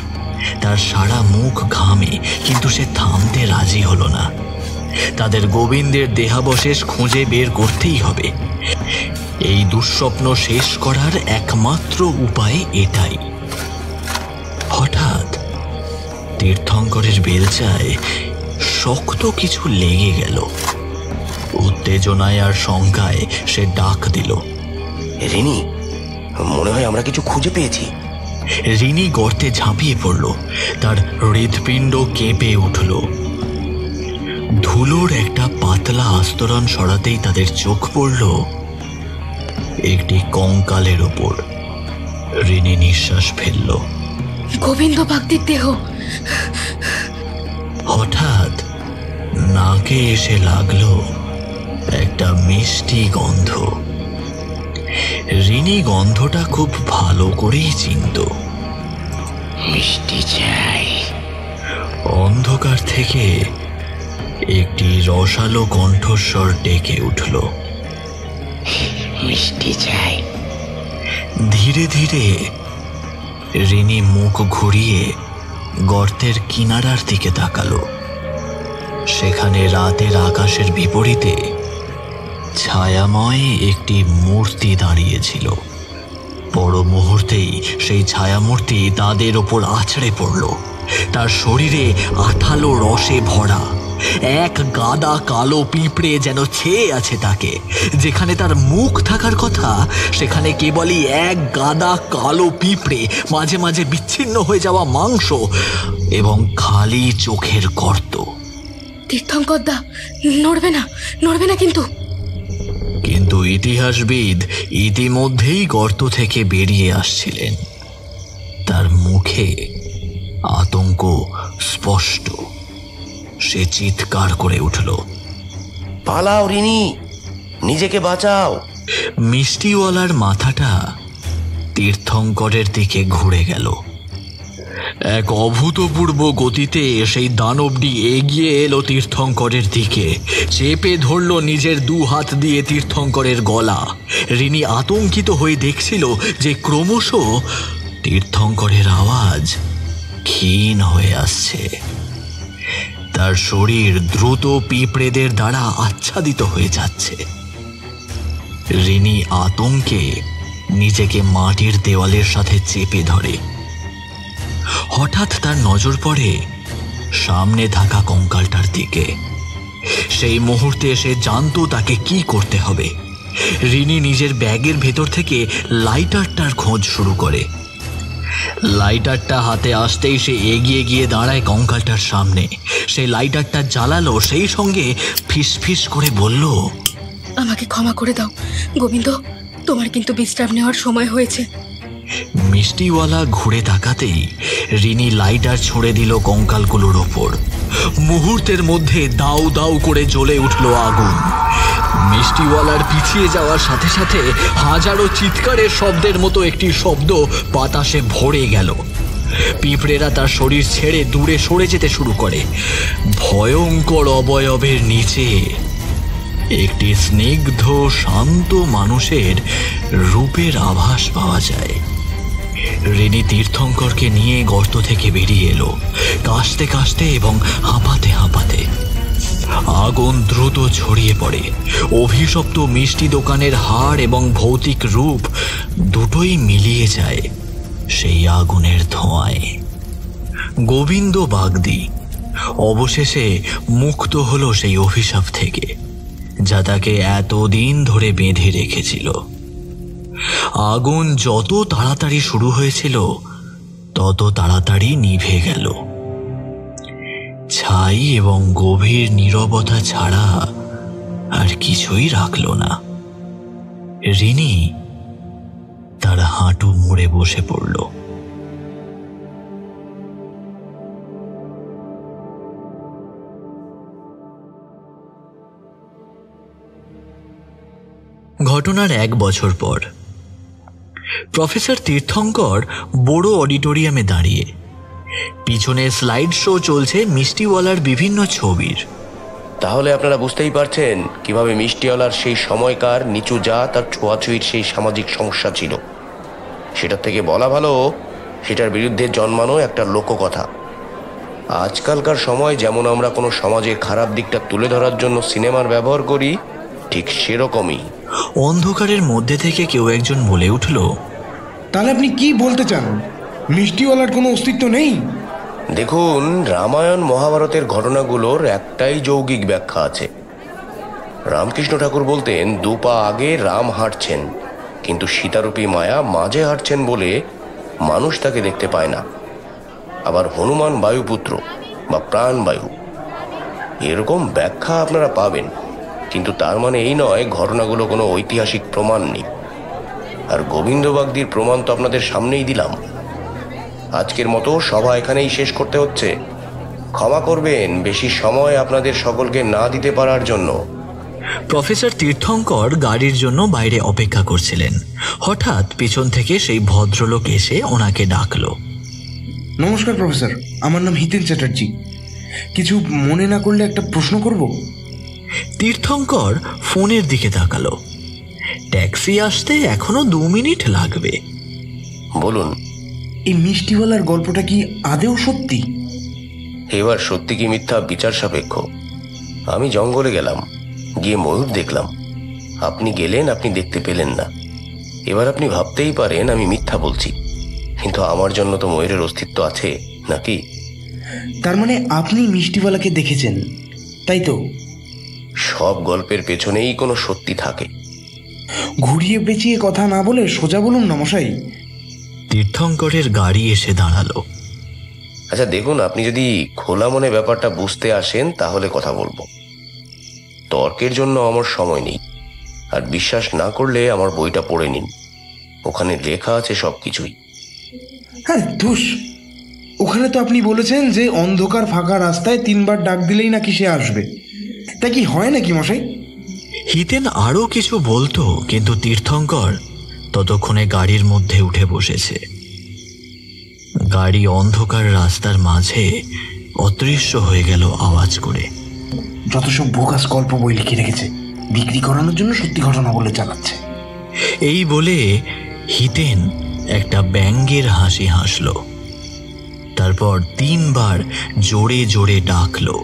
তার সারা মুখ ঘামে, কিন্তু সে থামতে রাজি হলো না। তাদের গোবিন্দের দেহাবশেষ খুঁজে বের করতেই হবে। এই দুঃস্বপ্ন শেষ করার একমাত্র উপায় এটাই। হঠাৎ তীর্থঙ্করের বেলচায় শক্ত কিছু লেগে গেল। উত্তেজনায় আর শঙ্কায় সে ডাক দিল, রিনি, মনে হয় আমরা কিছু খুঁজে পেয়েছি। রিনি গর্তে ঝাঁপিয়ে পড়ল। তার হৃৎপিণ্ড কেঁপে উঠল। ধুলোর একটা পাতলা আস্তরণ সরাতেই তাদের চোখ পড়ল একটি কঙ্কালের ওপর। রিনি নিঃশ্বাস ফেলল। গোবিন্দ বাগদির দেহ। হঠাৎ নাকে এসে লাগলো একটা মিষ্টি গন্ধ। রিনি গন্ধটা খুব ভালো করেই চিনত। মিষ্টি চাই। অন্ধকার থেকে একটি রসালো কণ্ঠস্বর ডেকে উঠল, মিষ্টি চাই। ধীরে ধীরে রিনি মুখ ঘুরিয়ে গর্তের কিনারার দিকে তাকালো। সেখানে রাতের আকাশের বিপরীতে ছায়াময় একটি মূর্তি দাঁড়িয়েছিল। বড় মুহূর্তেই সেই ছায়ামূর্তি তাদের ওপর আছড়ে পড়ল। তার শরীরে আঠালো রসে ভরা এক গাদা কালো পিঁপড়ে যেন ছেয়ে আছে তাকে। যেখানে তার মুখ থাকার কথা সেখানে কেবলই এক গাদা কালো পিঁপড়ে, মাঝে মাঝে বিচ্ছিন্ন হয়ে যাওয়া মাংস এবং খালি চোখের গর্ত। তীর্থঙ্কর দা, নড়বে না, নড়বে না কিন্তু। কিন্তু ইতিহাসবিদ ইতিমধ্যেই গর্ত থেকে বেরিয়ে আসছিলেন। তার মুখে আতঙ্ক স্পষ্ট। সে চিৎকার করে উঠল, পালাও রিনি, নিজেকে বাঁচাও। মিষ্টিওয়ালার মাথাটা তীর্থঙ্করের দিকে ঘুরে গেল। এক অভূতপূর্ব গতিতে সেই দানবটি এগিয়ে এলো তীর্থঙ্করের দিকে, চেপে ধরল নিজের দু হাত দিয়ে তীর্থঙ্করের গলা। রিনি আতঙ্কিত হয়ে দেখছিল যে ক্রমশ তীর্থঙ্করের আওয়াজ ক্ষীণ হয়ে আসছে। তার শরীর দ্রুত পিঁপড়েদের দ্বারা আচ্ছাদিত হয়ে যাচ্ছে। রিনি আতঙ্কে নিজেকে মাটির দেওয়ালের সাথে চেপে ধরে। হঠাৎ তার নজর পড়ে সামনে থাকা কঙ্কালটার দিকে। সেই মুহূর্তে সে জানতো তাকে কি করতে হবে। রিনি নিজের ব্যাগের ভেতর থেকে লাইটারটার খোঁজ শুরু করে। লাইটারটা হাতে আসতেই সে এগিয়ে গিয়ে দাঁড়ায় কঙ্কালটার সামনে। সে লাইটারটা জ্বালালো, সেই সঙ্গে ফিসফিস করে বলল, আমাকে ক্ষমা করে দাও গোবিন্দ, তোমার কিন্তু বিশ্রাম নেওয়ার সময় হয়েছে। মিষ্টিওয়ালা ঘুরে তাকাতেই রিনি লাইটার ছুঁড়ে দিল কঙ্কালগুলোর ওপর। মুহূর্তের মধ্যে দাউ দাউ করে জ্বলে উঠল আগুন। মিষ্টিওয়ালার পিছিয়ে যাওয়ার সাথে সাথে হাজারো চিৎকারের শব্দের মতো একটি শব্দ বাতাসে ভরে গেল। পিঁপড়েরা তার শরীর ছেড়ে দূরে সরে যেতে শুরু করে। ভয়ঙ্কর অবয়বের নিচে একটি স্নিগ্ধ শান্ত মানুষের রূপের আভাস পাওয়া যায়। রিনি তীর্থঙ্করকে নিয়ে গর্ত থেকে বেরিয়ে এলো, কাশতে কাশতে এবং হাঁপাতে হাঁপাতে। আগুন দ্রুত ছড়িয়ে পড়ে। অভিশপ্ত মিষ্টি দোকানের হাড় এবং ভৌতিক রূপ দুটোই মিলিয়ে যায় সেই আগুনের ধোঁয়ায়। গোবিন্দ বাগদি অবশেষে মুক্ত হলো সেই অভিশাপ থেকে, যা তাকে এতদিন ধরে বেঁধে রেখেছিল। আগুন যত তাড়াতাড়ি শুরু হয়েছিল তত তাড়াতাড়ি নিভে গেল। ছাই এবং গভীর নীরবতা ছাড়া আর কিছুই রাখল না। রিনি তার হাঁটু মুড়ে বসে পড়ল। ঘটনার 1 বছর পর প্রফেসর তীর্থঙ্কর বড় অডিটোরিয়ামে দাঁড়িয়ে। পিছনে স্লাইড শো চলছে মিষ্টিওয়ালার বিভিন্ন ছবির। তাহলে আপনারা বুঝতেই পারছেন কিভাবে মিষ্টিওয়ালার সেই সময়কার নিচু জাত আর ছোঁয়াছুঁয়ির সেই সামাজিক সমস্যা ছিল। সেটার থেকে বলা ভালো সেটার বিরুদ্ধে জন্মানো একটা লোককথা। আজকালকার সময় যেমন আমরা কোনো সমাজের খারাপ দিকটা তুলে ধরার জন্য সিনেমার ব্যবহার করি, ঠিক সেরকমই। অন্ধকারের মধ্যে থেকে কেউ একজন বলে উঠল, তাহলে আপনি কি বলতে চান? মিষ্টিওয়ালার কোনো অস্তিত্ব নেই? দেখুন, রামায়ণ মহাভারতের ঘটনাগুলোর একটাই যৌগিক ব্যাখ্যা আছে। রামকৃষ্ণ ঠাকুর বলতেন, 2 পা আগে রাম হাঁটছেন, কিন্তু সীতারূপী মায়া মাঝে হাঁটছেন বলে মানুষ তাকে দেখতে পায় না। আবার হনুমান বায়ুপুত্র বা প্রাণবায়ু, এরকম ব্যাখ্যা আপনারা পাবেন, কিন্তু তার মানে এই নয় ঘটনাগুলো কোনো ঐতিহাসিক প্রমাণ নেই। আর গোবিন্দ বাগদির প্রমাণ তো আপনাদের সামনেই দিলাম। আজকের মতো সভা এখানেই শেষ করতে হচ্ছে। ক্ষমা করবেন বেশি সময় আপনাদের সকলকে না দিতে পারার জন্য। প্রফেসর তীর্থঙ্কর গাড়ির জন্য বাইরে অপেক্ষা করছিলেন। হঠাৎ পেছন থেকে সেই ভদ্রলোক এসে ওনাকে ডাকলো। নমস্কার প্রফেসর, আমার নাম হিতেন চ্যাটার্জি। কিছু মনে না করলে একটা প্রশ্ন করব? তীর্থঙ্কর ফোনের দিকে তাকালো। ট্যাক্সি আসতে এখনো 2 মিনিট লাগবে। বলুন। এই মিষ্টিওয়ালার গল্পটা কি আদেও সত্যি? এবার সত্যি কি মিথ্যা বিচার সাপেক্ষ। আমি জঙ্গলে গেলাম, গিয়ে ময়ূর দেখলাম। আপনি গেলেন, আপনি দেখতে পেলেন না। এবার আপনি ভাবতেই পারেন আমি মিথ্যা বলছি, কিন্তু আমার জন্য তো ময়ূরের অস্তিত্ব আছে নাকি? তার মানে আপনি মিষ্টিওয়ালাকে দেখেছেন, তাই তো? সব গল্পের পেছনেই কোনো সত্যি থাকে। ঘুরিয়ে পেঁচিয়ে কথা না বলে সোজা বলুন না মশাই। তীর্থঙ্করের গাড়ি এসে দাঁড়ালো। আচ্ছা দেখুন, আপনি যদি খোলা মনে ব্যাপারটা বুঝতে আসেন তাহলে কথা বলবো। তর্কের জন্য আমার সময় নেই। আর বিশ্বাস না করলে আমার বইটা পড়ে নিন, ওখানে লেখা আছে সব কিছুই। হ্যাঁ ধুস, ওখানে তো আপনি বলেছেন যে অন্ধকার ফাঁকা রাস্তায় 3 বার ডাক দিলেই নাকি সে আসবে। তা কি হয় নাকি মশাই? হিতেন আরো কিছু বলতো, কিন্তু তীর্থঙ্কর ততক্ষণে গাড়ির মধ্যে উঠে বসেছে। গাড়ি অন্ধকার রাস্তার মাঝে অদৃশ্য হয়ে গেল আওয়াজ করে। যত সব বোগাস গল্প বই লিখে রেখেছে, বিক্রি করানোর জন্য সত্যি ঘটনা বলে চালাচ্ছে। এই বলে হিতেন একটা ব্যঙ্গের হাসি হাসল। তারপর 3 বার জোরে জোরে ডাকলো,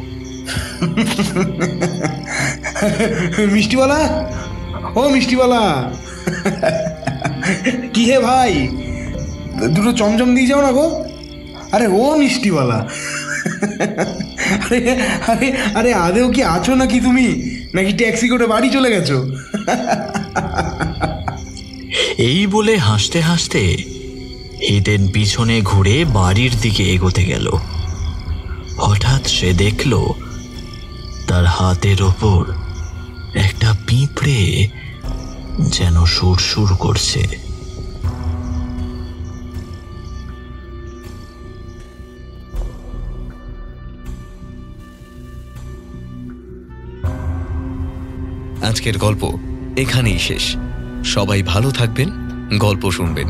মিষ্টিওয়ালা, ও মিষ্টিওয়ালা। কি হে ভাই, দুটো চমচম দিয়ে যাও না গো। আরে ও মিষ্টিওয়ালা, আরে আরে আরে আদেও কি আছো নাকি তুমি, নাকি ট্যাক্সি করে বাড়ি চলে গেছো? এই বলে হাসতে হাসতে হিতেন পিছনে ঘুরে বাড়ির দিকে এগোতে গেল। হঠাৎ সে দেখল তার হাতের ওপর একটা পিঁপড়ে যেন সুরসুর করছে। আজকের গল্প এখানেই শেষ। সবাই ভালো থাকবেন, গল্প শুনবেন।